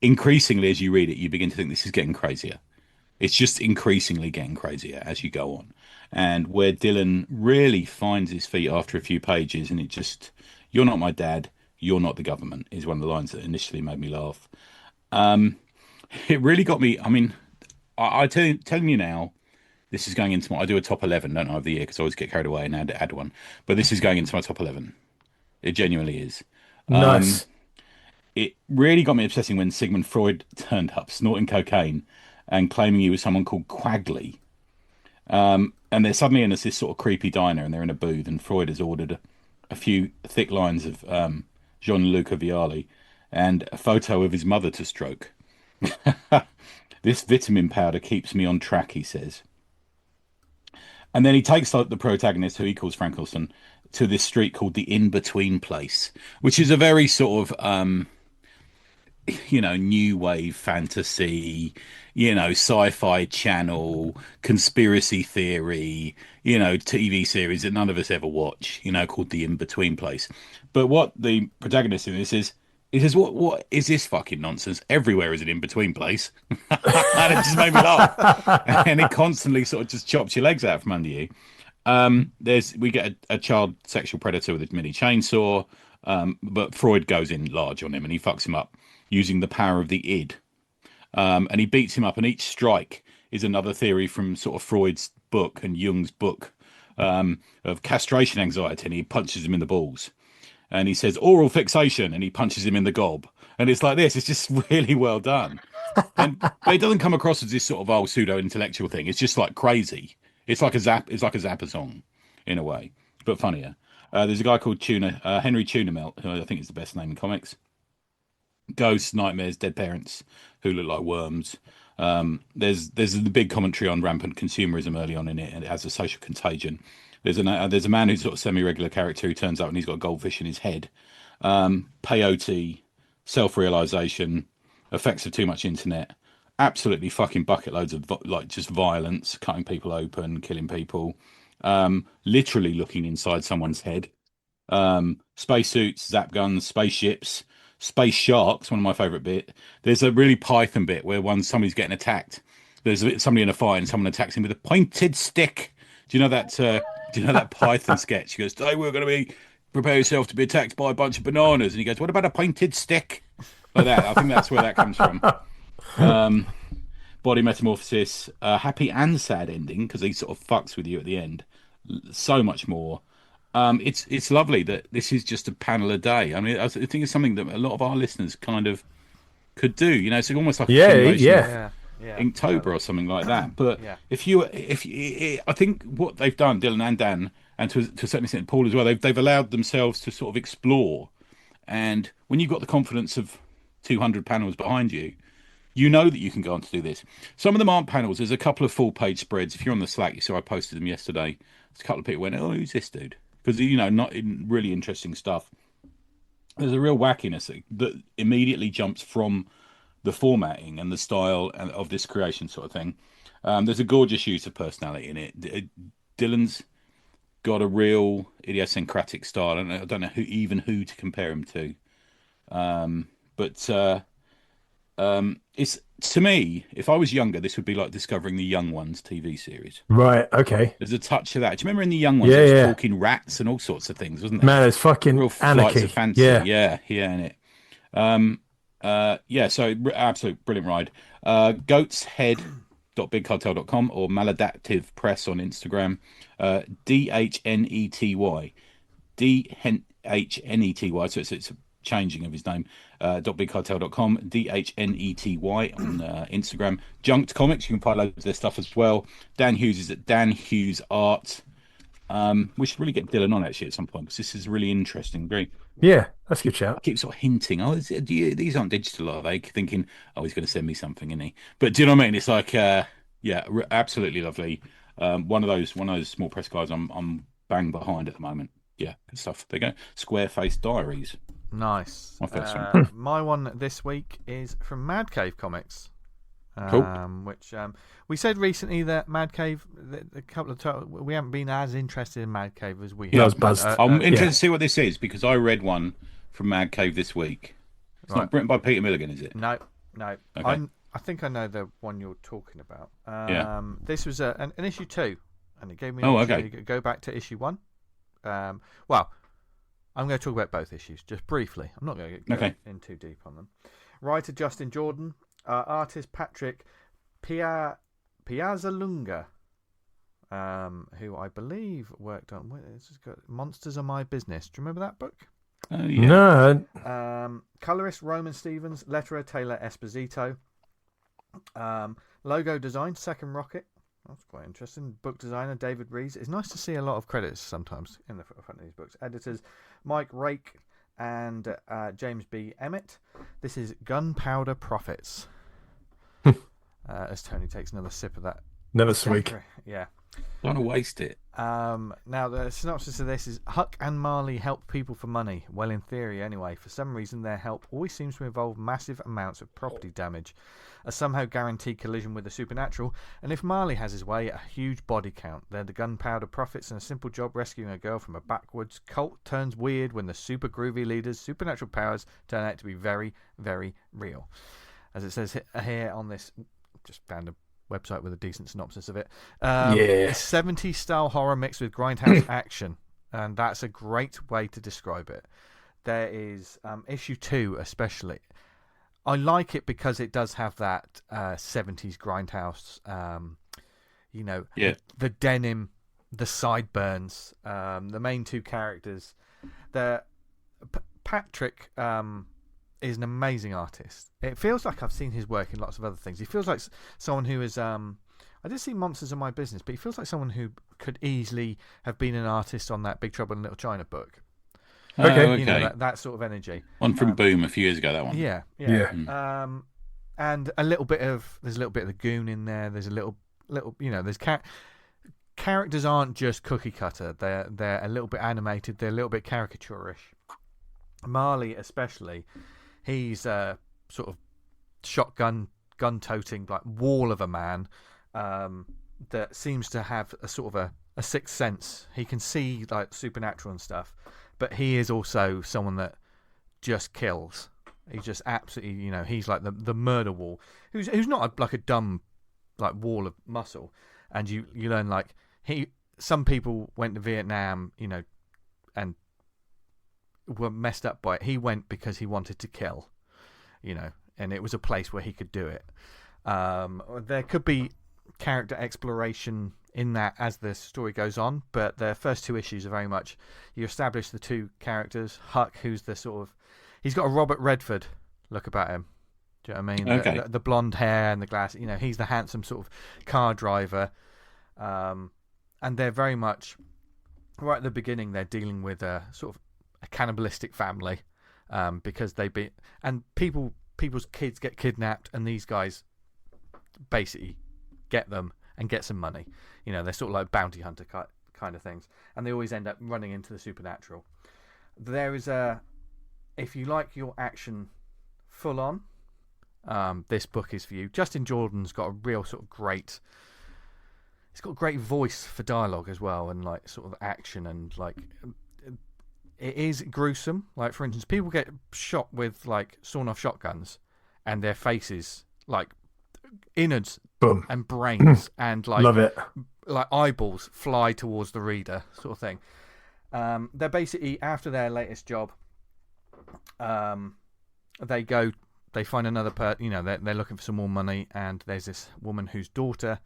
increasingly, as you read it, you begin to think this is getting crazier. It's just increasingly getting crazier as you go on. And where Dylan really finds his feet after a few pages, and it just, "You're not my dad, you're not the government," is one of the lines that initially made me laugh. It really got me. I mean, I telling you now, this is going into I do a top 11, don't I, of the year, because I always get carried away and add one. But this is going into my top 11. It genuinely is. Nice. It really got me obsessing when Sigmund Freud turned up, snorting cocaine and claiming he was someone called Quagley. And they're suddenly in this sort of creepy diner, and they're in a booth, and Freud has ordered a few thick lines of Gianluca Vialli and a photo of his mother to stroke. "This vitamin powder keeps me on track," he says. And then he takes the protagonist, who he calls Frank Wilson, to this street called the In-Between Place, which is a very sort of new wave fantasy, sci-fi channel, conspiracy theory, TV series that none of us ever watch, called The In-Between Place. But what the protagonist in this is, he says, what is this fucking nonsense? Everywhere is an in-between place. And it just made me laugh. And it constantly sort of just chops your legs out from under you. We get a child sexual predator with a mini chainsaw, but Freud goes in large on him and he fucks him up using the power of the id. And he beats him up, and each strike is another theory from sort of Freud's book and Jung's book of castration anxiety, and he punches him in the balls. And he says oral fixation, and he punches him in the gob. And it's like this. It's just really well done. But it doesn't come across as this sort of pseudo intellectual thing. It's just like crazy. It's like a Zappa song in a way, but funnier. There's a guy called Henry Tunamelt, who I think is the best name in comics. Ghosts, nightmares, dead parents who look like worms. There's the big commentary on rampant consumerism early on in it, and it has a social contagion. There's a man who's sort of semi-regular character who turns up and he's got a goldfish in his head. Peyote, self-realization, effects of too much internet, absolutely fucking bucket loads of just violence, cutting people open, killing people, literally looking inside someone's head. Spacesuits, zap guns, spaceships, space sharks. One of my favorite bit. There's a really Python bit where somebody's getting attacked. There's somebody in a fight and someone attacks him with a pointed stick. Do you know that? Do you know that Python sketch? He goes, "Today we're going to prepare yourself to be attacked by a bunch of bananas." And he goes, "What about a pointed stick?" Like that. I think that's where that comes from. Body metamorphosis, happy and sad ending because he sort of fucks with you at the end. So much more. It's lovely that this is just a panel a day. I mean, I think it's something that a lot of our listeners kind of could do. It's almost like Inktober or something like that. But if you, I think what they've done, Dylan and Dan, and to a certain extent Paul as well, they've allowed themselves to sort of explore. And when you've got the confidence of 200 panels behind you, you know that you can go on to do this. Some of them aren't panels. There's a couple of full-page spreads. If you're on the Slack, you saw I posted them yesterday. There's a couple of people went, "Oh, who's this dude?" Because not really interesting stuff. There's a real wackiness that immediately jumps from the formatting and the style of this creation sort of thing. There's a gorgeous use of personality in it. Dylan's got a real idiosyncratic style, and I don't know who to compare him to. It's, to me, if I was younger, this would be like discovering the Young Ones TV series. Right, okay. There's a touch of that. Do you remember in the Young Ones, there was talking rats and all sorts of things, wasn't there? Man, it's fucking real anarchy. Flights of fancy. Yeah, in it. So absolute brilliant ride. Goatshead.bigcartel.com or Maladaptive Press on Instagram. DHNETY. DHNETY. So it's a changing of his name. .bigcartel.com, DHNETY on Instagram. Junked Comics, you can find loads of their stuff as well. Dan Hughes is at Dan Hughes Art. We should really get Dylan on actually at some point because this is really interesting. Great. Yeah, that's a good shout. I keep sort of hinting, these aren't digital, are they? Thinking, he's going to send me something, isn't he? But do you know what I mean? It's like, absolutely lovely. One of those small press guys I'm bang behind at the moment. Yeah, good stuff. There you go. Squareface Diaries. Nice. My first one. My one this week is from Mad Cave Comics. Cool. Which we said recently that Mad Cave, we haven't been as interested in Mad Cave as we have. Yeah, I was buzzed. I'm interested to see what this is because I read one from Mad Cave this week. It's not written by Peter Milligan, is it? No. Okay. I think I know the one you're talking about. This was an issue 2, and it gave me an opportunity to go back to issue 1. I'm going to talk about both issues just briefly. I'm not going to go in too deep on them. Writer Justin Jordan, artist Patrick Piazzalunga, who I believe worked on Monsters Are My Business. Do you remember that book? Oh, yeah. No. Colorist Roman Stevens, letterer Taylor Esposito, logo design Second Rocket. That's quite interesting. Book designer David Rees. It's nice to see a lot of credits sometimes in the front of these books. Editors Mike Rake and James B. Emmett. This is Gunpowder Profits. As Tony takes another sip of that Never sweet. Yeah. Don't want to waste it. Now, the synopsis of this is Huck and Marley help people for money. Well, in theory, anyway. For some reason, their help always seems to involve massive amounts of property damage, a somehow guaranteed collision with the supernatural, and if Marley has his way, a huge body count. They're the gunpowder profits and a simple job rescuing a girl from a backwoods cult turns weird when the super groovy leader's supernatural powers turn out to be very, very real. As it says here on this, just found a website with a decent synopsis of it. 70s style horror mixed with grindhouse action, and that's a great way to describe it. There is issue 2 especially. I like it because it does have that 70s grindhouse, the denim, the sideburns, the main two characters. Patrick is an amazing artist. It feels like I've seen his work in lots of other things. He feels like someone who is... I did see Monsters of My Business, but he feels like someone who could easily have been an artist on that Big Trouble in Little China book. Okay. You know, that sort of energy. One from Boom a few years ago, that one. Yeah. And there's a little bit of the goon in there. There's a little there's characters aren't just cookie cutter. They're a little bit animated. They're a little bit caricaturish. Marley especially, he's a sort of shotgun gun-toting like wall of a man that seems to have a sort of a sixth sense. He can see like supernatural and stuff, but he is also someone that just kills. He just absolutely, he's like the murder wall, who's not like a dumb like wall of muscle. And you learn like some people went to Vietnam, and were messed up by it. He went because he wanted to kill, and it was a place where he could do it. There could be character exploration in that as the story goes on, but the first two issues are very much you establish the two characters. Huck, who's the sort of, he's got a Robert Redford look about him. Do you know what I mean? Okay. The blonde hair and the glass. He's the handsome sort of car driver, and they're very much right at the beginning. They're dealing with a sort of a cannibalistic family, because people's kids get kidnapped, and these guys basically get them and get some money. They're sort of like bounty hunter kind of things, and they always end up running into the supernatural. There is if you like your action full on, this book is for you. Justin Jordan's got a real sort of great. He's got a great voice for dialogue as well, and like sort of action, and like it is gruesome. Like for instance, people get shot with like sawn-off shotguns, and their faces like innards Boom. and brains and like love it. Like eyeballs fly towards the reader, sort of thing. They're basically after their latest job. They find another they're looking for some more money, and there's this woman whose daughter,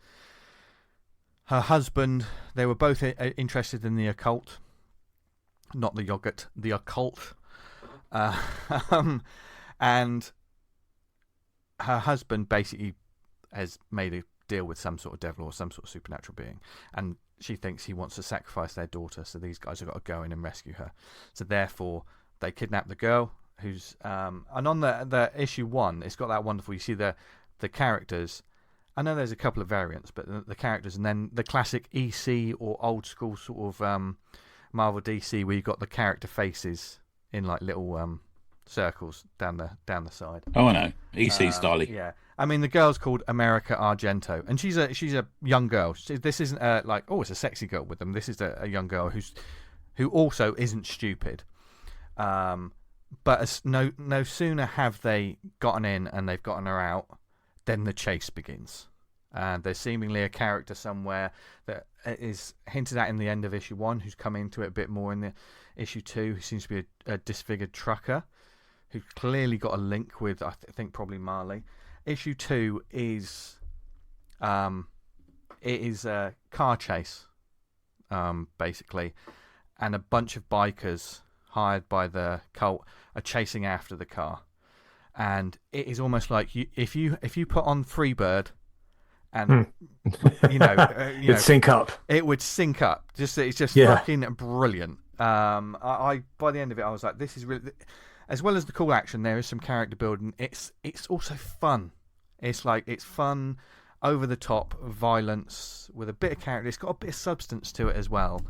her husband, they were both interested in the occult, not the yogurt, the occult, and her husband basically has made a deal with some sort of devil or some sort of supernatural being, and she thinks he wants to sacrifice their daughter, so these guys have got to go in and rescue her. So therefore they kidnap the girl, who's and on the issue 1, it's got that wonderful, you see the characters. I know there's a couple of variants, but the characters, and then the classic EC or old school sort of Marvel DC, where you've got the character faces in like little circles down the side. Oh, I know. EC style. Yeah, I mean the girl's called America Argento, and she's a young girl. This isn't it's a sexy girl with them. This is a young girl who also isn't stupid. But no sooner have they gotten in and they've gotten her out, then the chase begins. And there's seemingly a character somewhere that is hinted at in the end of issue 1, who's come into it a bit more in the issue 2, who seems to be a disfigured trucker, who clearly got a link with, I think, probably Marley. Issue 2 is a car chase, basically, and a bunch of bikers hired by the cult are chasing after the car, and it is almost like if you put on Freebird, and it'd sync up. It would sync up. It's just fucking brilliant. I by the end of it, I was like, this is really, as well as the cool action, there is some character building. It's also fun. It's fun. over the top violence with a bit of character. It's got a bit of substance to it as well.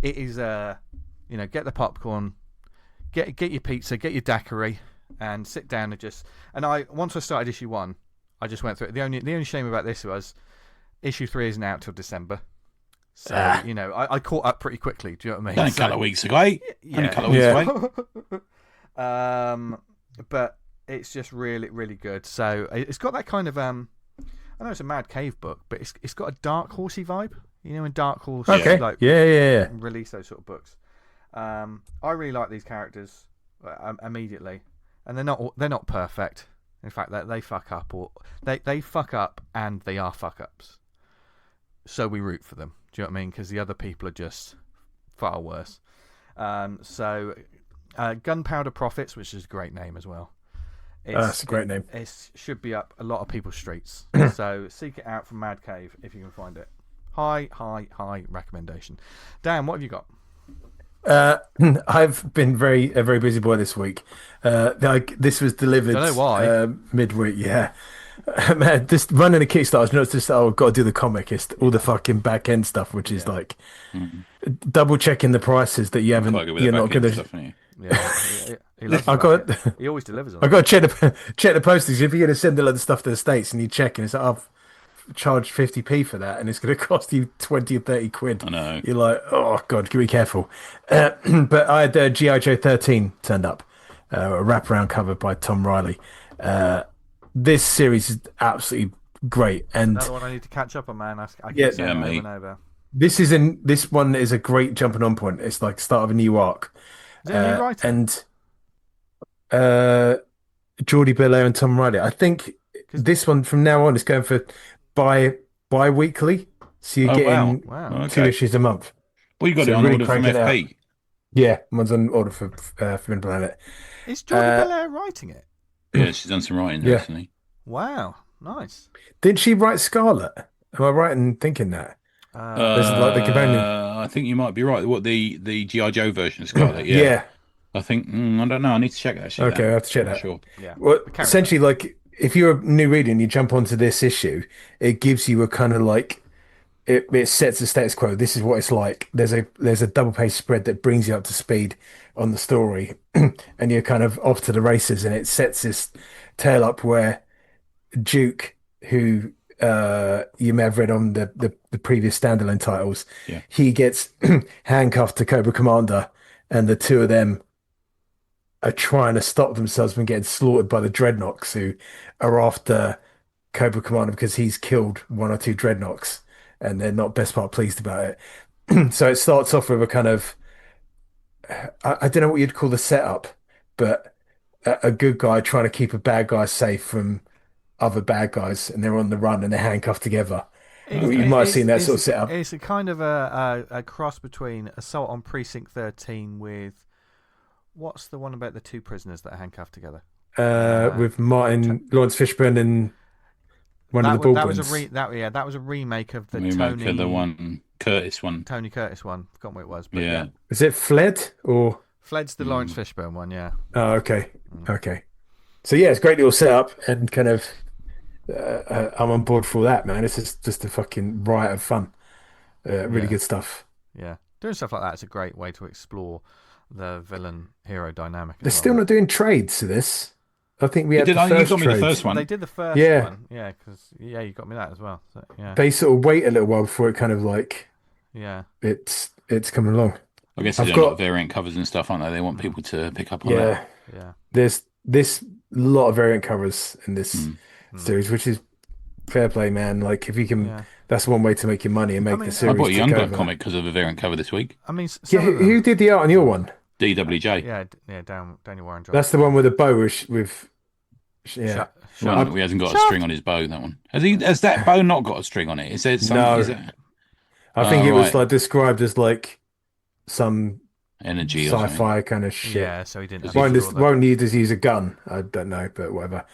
It is get the popcorn, get your pizza, get your daiquiri, and sit down and once I started issue 1, I just went through it. The only shame about this was issue 3 isn't out till December. So, I caught up pretty quickly. Do you know what I mean? Only a couple of weeks ago. Yeah. Only a couple of weeks away. But it's just really, really good. So it's got that kind of I know it's a Mad Cave book, but it's got a Dark Horsey vibe. When Dark Horse release those sort of books. I really like these characters immediately, and they're not perfect. In fact, they fuck up, or they fuck up, and they are fuck ups. So we root for them. Do you know what I mean? Because the other people are just far worse. Gunpowder Profits, which is a great name as well. That's a great name. It should be up a lot of people's streets. So seek it out from Mad Cave if you can find it. High recommendation. Dan, what have you got? I've been a very busy boy this week. This was delivered midweek. Yeah, man, just running a Kickstarter. It's not just I've got to do the comic. It's all the fucking back end stuff, which is like double checking the prices that you haven't. You're not going to. He always delivers. I got to check the postage. If you're going to send a lot of stuff to the States and you check and it's like, I've charged 50p for that and it's going to cost you 20 or 30 quid. I know. You're like, oh god, be careful. But I had G.I. Joe 13 turned up, a wraparound cover by Tom Riley. This series is absolutely great, and another one I need to catch up on, man. I yeah, mate. This one is a great jumping on point. It's like the start of a new arc. Is it a new writer? And Geordie Belair and Tom Riley. I think this one from now on is going for bi-weekly, so you're getting 2 issues a month. Well, you got it on order from FP. Yeah, one's on order for Forbidden Planet. Is Geordie Belair writing it? Yeah, she's done some writing recently. Wow, nice. Didn't she write Scarlet? Am I right in thinking that? Like the companion. I think you might be right. What the G.I. Joe version of Scarlet? Yeah. I think I don't know. I need to check that. Okay, I have to check that. Sure. Yeah. Well, essentially, like if you're a new reader and you jump onto this issue, it gives you a kind of like it sets the status quo. This is what it's like. There's a double page spread that brings you up to speed on the story, and you're kind of off to the races. And it sets this tale up where Duke, who you may have read on the previous standalone titles, he gets handcuffed to Cobra Commander, and the two of them are trying to stop themselves from getting slaughtered by the Dreadnoks, who are after Cobra Commander because he's killed 1 or 2 Dreadnoks, and they're not best part pleased about it. So it starts off with a kind of, I don't know what you'd call the setup, but a good guy trying to keep a bad guy safe from other bad guys, and they're on the run and they're handcuffed together. You might have seen that sort of setup. It's a kind of a cross between Assault on Precinct 13 with, what's the one about the 2 prisoners that are handcuffed together? With Lawrence Fishburne and one of the Baldwins. That was a remake of the Tony Curtis one. Forgotten what it was. But yeah. Is it Fled or? Fled's the Lawrence Fishburne one, yeah. Oh, okay. Okay. So yeah, it's a great little setup, and kind of I'm on board for that, man. It's just a fucking riot of fun. Really good stuff. Yeah. Doing stuff like that is a great way to explore the villain-hero dynamic. They're still not doing trades to this. I think we had the first You got me trades. the first one. They did the first one. Yeah, because you got me that as well. So, yeah. They sort of wait a little while before it kind of like it's coming along. I guess they've got variant covers and stuff, aren't they? They want people to pick up on that. Yeah. There's this lot of variant covers in this series, which is fair play, man. Like if you can, that's one way to make your money and make the series. I bought a Youngblood comic because of a variant cover this week. I mean, who did the art on your one? DWJ. Yeah, Daniel Warren. That's the one with the bow with. He hasn't got a string on his bow. That one has that bow not got a string on it? Is there some? No. I think it was like described as like some energy sci-fi kind of shit. Yeah, so he didn't. Won't need to use a gun. I don't know, but whatever.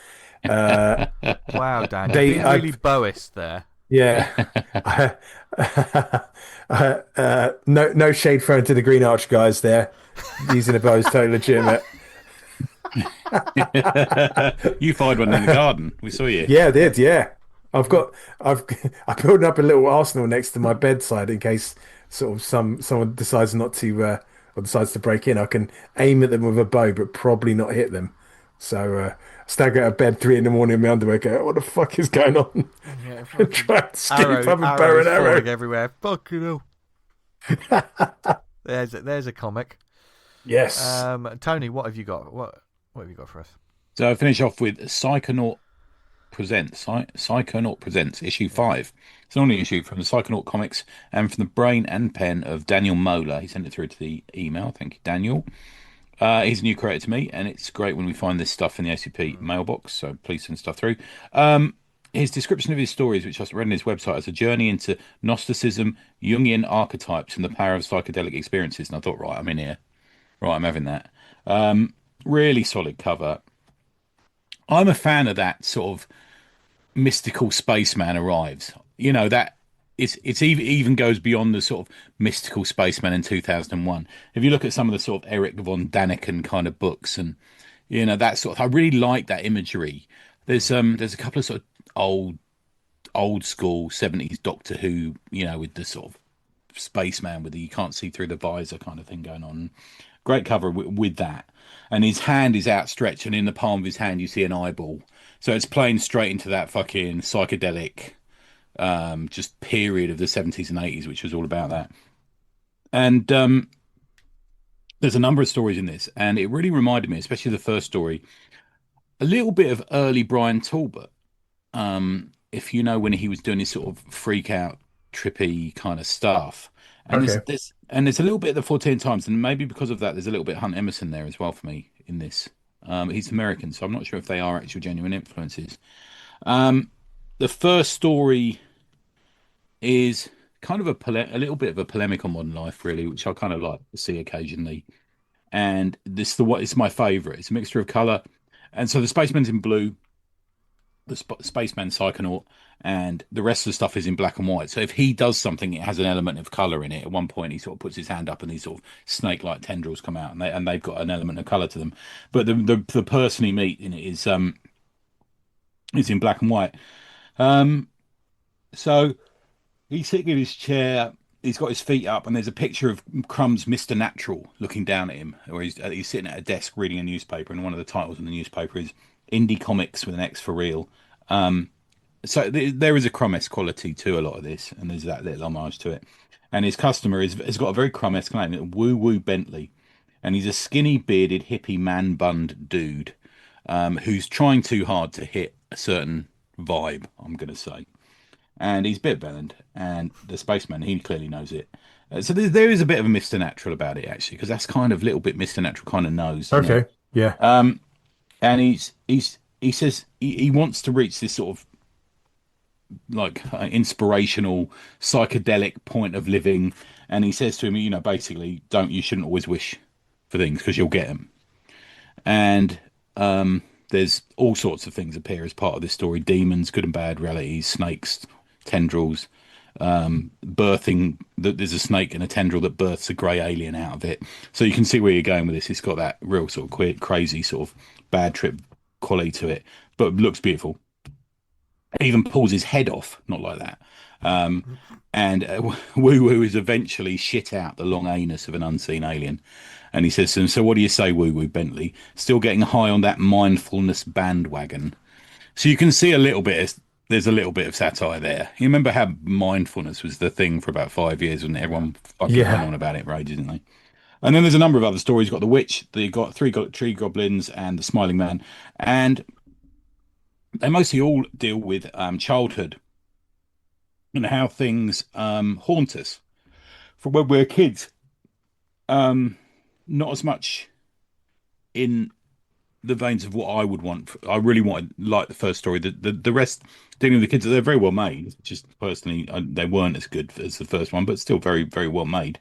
Wow, Dan, you're really Boist there. Yeah. No shade thrown to the Green Arch guys there. Using a bow is totally legitimate. You fired one in the garden. We saw you. Yeah, I did. Yeah, I've got I've I built up a little arsenal next to my bedside in case sort of someone decides not to or decides to break in. I can aim at them with a bow, but probably not hit them. So stagger out of bed 3 a.m. in my underwear, go, what the fuck is going on? Yeah, And try and scoop up a bow arrows and arrow. falling everywhere. Fucking hell. There's a comic. Yes. Tony, what have you got? What have you got for us? So I finish off with Psychonaut Presents. Psychonaut Presents, issue 5. It's an only issue from the Psychonaut comics and from the brain and pen of Daniel Moeller. He sent it through to the email. Thank you, Daniel. He's a new creator to me, and it's great when we find this stuff in the ACP mailbox, so please send stuff through. His description of his stories, which I read on his website, is a journey into Gnosticism, Jungian archetypes, and the power of psychedelic experiences. And I thought, right, I'm in here. Right, I'm having that. Really solid cover. I'm a fan of that sort of mystical spaceman arrives. You know, that it's even goes beyond the sort of mystical spaceman in 2001. If you look at some of the sort of Eric von Daniken kind of books, and you know that sort of, I really like that imagery. There's a couple of sort of old school 70s Doctor Who, you know, with the sort of spaceman with the you can't see through the visor kind of thing going on. Great cover with that. And his hand is outstretched, and in the palm of his hand you see an eyeball. So it's playing straight into that fucking psychedelic just period of the 70s and 80s, which was all about that. And there's a number of stories in this, and it really reminded me, especially the first story, a little bit of early Brian Talbot. If you know, when he was doing his sort of freak out, trippy kind of stuff. And there's a little bit of the 14 times, and maybe because of that, there's a little bit of Hunt Emerson there as well for me in this. He's American, so I'm not sure if they are actual genuine influences. The first story is kind of a little bit of a polemic on modern life, really, which I kind of like to see occasionally. And it's my favourite. It's a mixture of colour, and so the spaceman's in blue, the spaceman Psychonaut, and the rest of the stuff is in black and white. So if he does something, it has an element of colour in it. At one point, he sort of puts his hand up, and these sort of snake-like tendrils come out, and they've got an element of colour to them. But the person he meets in it is in black and white. So he's sitting in his chair. He's got his feet up, and there's a picture of Crumb's Mr. Natural looking down at him, or he's sitting at a desk reading a newspaper, and one of the titles in the newspaper is Indie Comics with an X for real. So there is a Crumb-esque quality to a lot of this, and there's that little homage to it. And his customer has got a very Crumb-esque name, Woo Woo Bentley, and he's a skinny, bearded, hippie, man-bunned dude who's trying too hard to hit a certain vibe, I'm going to say. And he's bit-belled, and the spaceman, he clearly knows it. So there is a bit of a Mr. Natural about it, actually, because that's kind of a little bit Mr. Natural kind of knows. Okay, yeah. And he says he wants to reach this sort of like inspirational psychedelic point of living, and he says to him, you know, basically, you shouldn't always wish for things because you'll get them. And there's all sorts of things appear as part of this story: demons, good and bad realities, snakes, tendrils, birthing. There's a snake and a tendril that births a grey alien out of it. So you can see where you're going with this. It's got that real sort of crazy sort of bad trip quality to it, but looks beautiful. It even pulls his head off, not like that. And Woo Woo is eventually shit out the long anus of an unseen alien. And he says to him, so what do you say, Woo Woo Bentley? Still getting high on that mindfulness bandwagon. So you can see there's a little bit of satire there. You remember how mindfulness was the thing for about 5 years when everyone fucking went on about it for ages, didn't they? And then there's a number of other stories. You've got The Witch, you've got Tree Goblins, and The Smiling Man. And they mostly all deal with childhood and how things haunt us from when we're kids. Not as much in the veins of what I would want. I really wanted, like the first story, the rest dealing with the kids, they're very well made. Just personally, they weren't as good as the first one, but still very, very well made.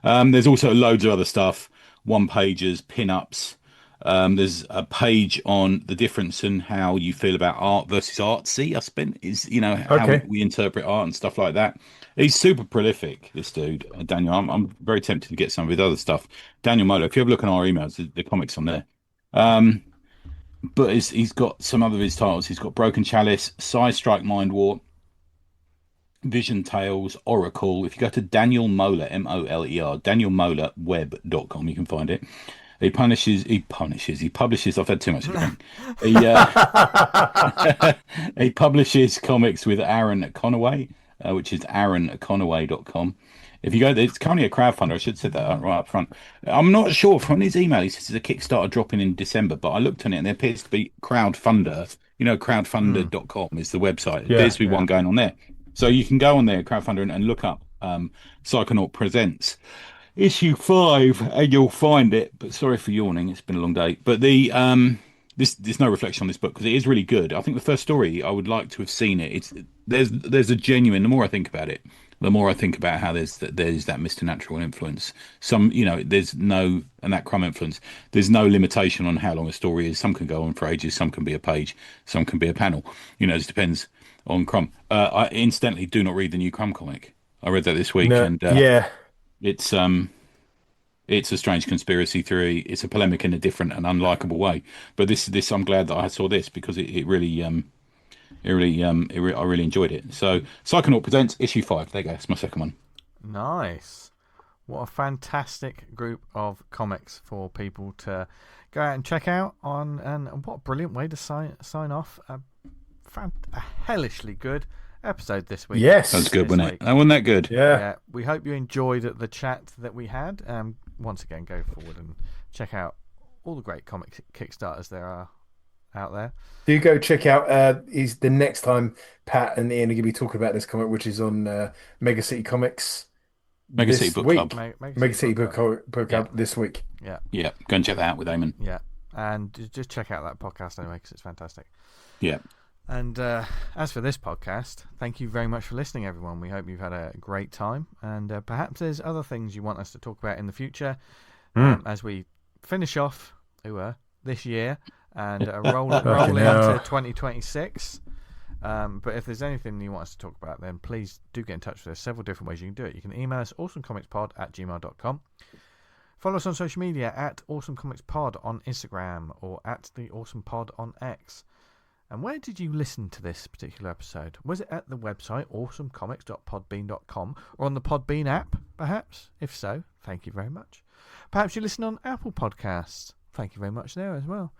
There's also loads of other stuff, one-pagers, pin-ups. There's a page on the difference in how you feel about art versus artsy. How we interpret art and stuff like that. He's super prolific, this dude, Daniel. I'm very tempted to get some of his other stuff. Daniel Moeller, if you have a look on our emails, the comics on there. but he's got some other of his titles. He's got Broken Chalice, Side Strike Mind War, Vision Tales, Oracle. If you go to Daniel Moeller, Moler, danielmolerweb.com, you can find it. He publishes. I've had too much to drink. He publishes comics with Aaron Conaway, which is aaronconaway.com. If you go there, it's currently a crowdfunder. I should have said that right up front. I'm not sure. From his email, he says it's a Kickstarter dropping in December, but I looked on it and there appears to be crowdfunder. Crowdfunder.com is the website. There appears to be one going on there. So you can go on there, crowdfunder, and look up Psychonaut Presents issue 5, and you'll find it. But sorry for yawning; it's been a long day. But there's no reflection on this book because it is really good. I think the first story, I would like to have seen it. There's a genuine. The more I think about it, the more I think about how there's that Mr. Natural influence. There's no, and that Crumb influence. There's no limitation on how long a story is. Some can go on for ages. Some can be a page. Some can be a panel. It just depends on Crumb. I incidentally do not read the new Crumb comic. I read that this week, and it's a strange conspiracy theory. It's a polemic in a different and unlikable way. But this I'm glad that I saw this because I really enjoyed it. So Psychonaut Presents issue 5. There you go. That's my second one. Nice. What a fantastic group of comics for people to go out and check out on, and what a brilliant way to sign off a hellishly good episode this week. Yes. That was good, wasn't it? Wasn't that good? Yeah. We hope you enjoyed the chat that we had. Once again, go forward and check out all the great comic Kickstarters there are out there. Do go check out is the next time Pat and Ian are going to be talking about this comic, which is on Mega City Comics. Mega City Book Club. Mega City Book Club this week. Yeah. Yeah. Go and check that out with Eamon. Yeah. And just check out that podcast anyway because it's fantastic. Yeah. And as for this podcast, thank you very much for listening, everyone. We hope you've had a great time, and perhaps there's other things you want us to talk about in the future as we finish off this year and roll into 2026. But if there's anything you want us to talk about, then please do get in touch with us. Several different ways you can do it. You can email us awesomecomicspod@gmail.com. Follow us on social media at awesomecomicspod on Instagram or at the awesomepod on X. And where did you listen to this particular episode? Was it at the website awesomecomics.podbean.com or on the Podbean app, perhaps? If so, thank you very much. Perhaps you listen on Apple Podcasts. Thank you very much there as well.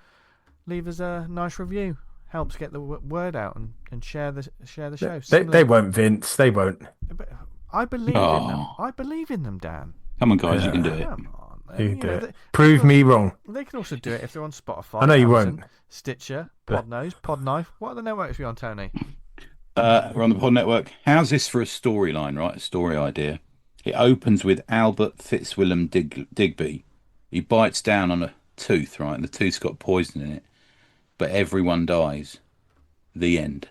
Leave us a nice review. Helps get the word out and share the show. They won't, Vince. They won't. I believe in them. I believe in them, Dan. Come on, guys, you can do it. Come on. Prove me wrong. They can also do it if they're on Spotify. I know you won't. Stitcher, Podnose, Podknife. What are the networks we're on, Tony? We're on the Pod Network. How's this for a storyline, right? A story idea. It opens with Albert Fitzwilliam Digby. He bites down on a tooth, right? And the tooth's got poison in it. But everyone dies. The end.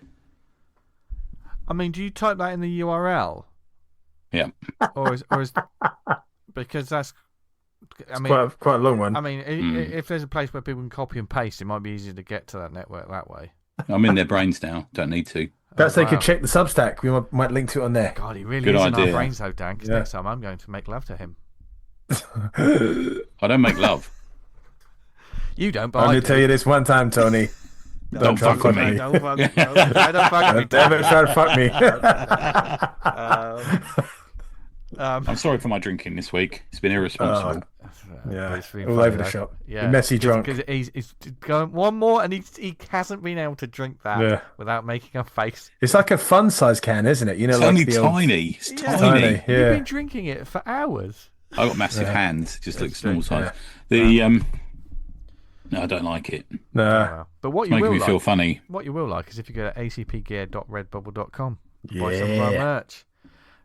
I mean, do you type that in the URL? Yeah. Or is because that's... quite a long one. I mean, if there's a place where people can copy and paste, it might be easier to get to that network that way. I'm in their brains now. Don't need to. Perhaps they could check the Substack. We might link to it on there. God, he really Good is idea. in our brains, though, Dan. Because next time I'm going to make love to him. I don't make love. You don't, but I'm I going do. to tell you this one time, Tony. Don't fuck with me. Don't fuck me. Don't fuck me. Don't ever try to fuck me. I'm sorry for my drinking this week. It's been irresponsible. Yeah, It's been all funny, over the though. shop. Yeah, Messy drunk. Because he's going one more, and he hasn't been able to drink that without making a face. It's like a fun size can, isn't it? You know, It's like only the old... tiny. It's Yeah. tiny. Yeah. You've been drinking it for hours. I've got massive hands. It just looks small size. Yeah. No, I don't like it. Nah. But what It's you making will me feel like, funny. what you will like is if you go to acpgear.redbubble.com, buy some of our merch,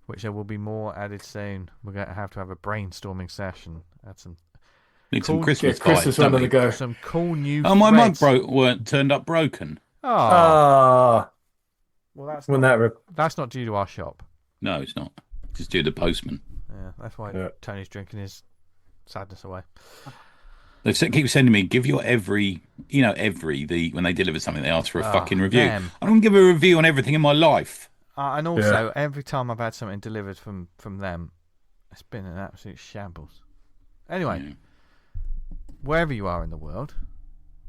which there will be more added soon. We're going to have a brainstorming session. Add some Need some cool- Christmas Get Christmas vibes, don't one on we? the go. some cool new. Oh, my mug threads. weren't turned up broken. Oh, Ah, well, that's when not, that that's not due to our shop. No, it's not. Just do the postman. Yeah, that's why Tony's drinking his sadness away. They keep sending me, give your when they deliver something, they ask for a fucking review. them. I don't give a review on everything in my life. And also, every time I've had something delivered from them, it's been an absolute shambles. Anyway, wherever you are in the world,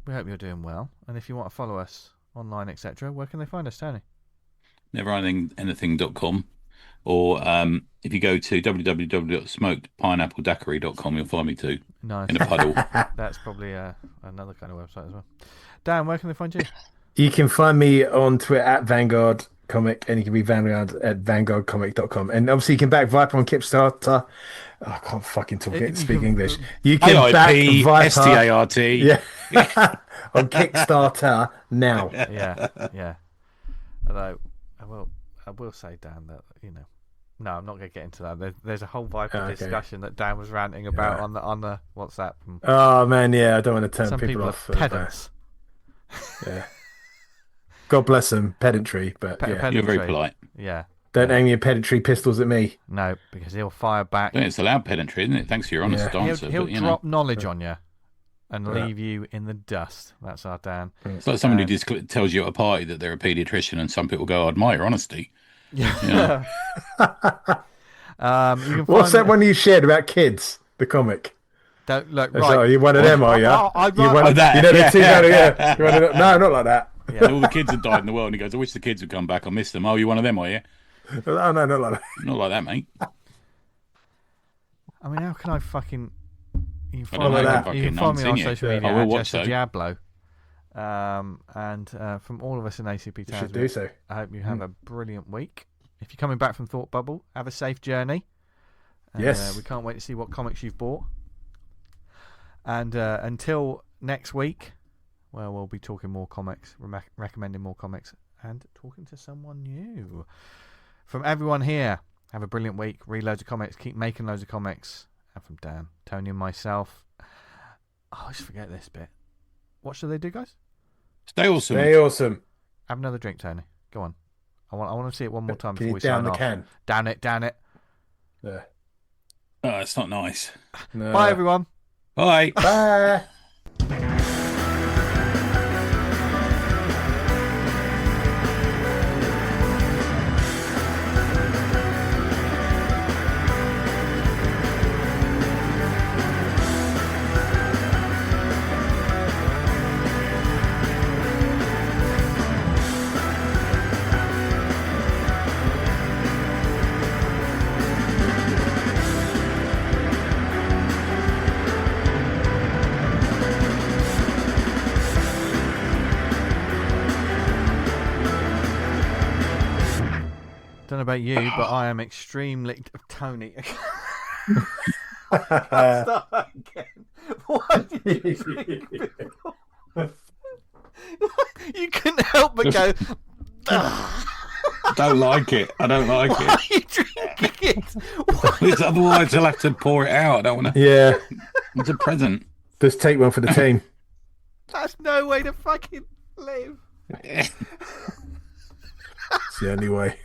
We hope you're doing well. And if you want to follow us online, etc., where can they find us, Tony? Neverendinganything.com, or if you go to www.smokedpineappledaiquiri.com, you'll find me too. Nice. In a puddle. That's probably another kind of website as well. Dan, where can they find you? You can find me on Twitter at Vanguard Comic, and you can be Vanguard at vanguardcomic.com. And obviously, you can back Vyper on Kickstarter. Oh, I can't fucking speak English. You can back Vyper START. Yeah. On Kickstarter now. Yeah. Although I will say, Dan, that no, I'm not going to get into that. There's a whole Vyper discussion that Dan was ranting about on the WhatsApp. Oh man, yeah, I don't want to turn some people off. Are pedants. Yeah. God bless them, pedantry, but pedantry. You're very polite. Yeah. Don't aim your pedantry pistols at me. No, because he'll fire back. It's allowed pedantry, isn't it? Thanks for your honest answer. He'll drop knowledge on you and leave you in the dust. That's our Dan. It's like somebody who just tells you at a party that they're a paediatrician, and some people go, "I admire your honesty." Yeah. What's that one you shared about kids? The comic. Don't look right. So you're one of them, are you? You're one of that. No, not like that. Yeah. All the kids have died in the world, and he goes, "I wish the kids would come back. I miss them." Oh, you're one of them, are you? No, not like that. Not like that, mate. I mean, how can I fucking? You can follow me on social media. I will watch so. Diablo. And from all of us in ACP Towns, should do so. I hope you have a brilliant week. If you're coming back from Thought Bubble, have a safe journey. And, yes. We can't wait to see what comics you've bought. And until next week, well, we'll be talking more comics, recommending more comics, and talking to someone new. From everyone here, have a brilliant week. Read loads of comics. Keep making loads of comics. And from Dan, Tony, and myself, I always forget this bit. What should they do, guys? Stay awesome. Stay awesome. Have another drink, Tony. Go on. I want to see it one more time Can before you we down sign the off. can? Down it. Yeah. Oh, it's not nice. No. Bye, everyone. Bye. Bye. Don't know about you, but I am extremely Tony. Start again. Why did you drink before? You couldn't help but go. I don't like it. I don't like Why are you drinking it? Because otherwise I'll have to pour it out. I don't want to. Yeah. It's a present. Just take one for the team. That's no way to fucking live. It's the only way.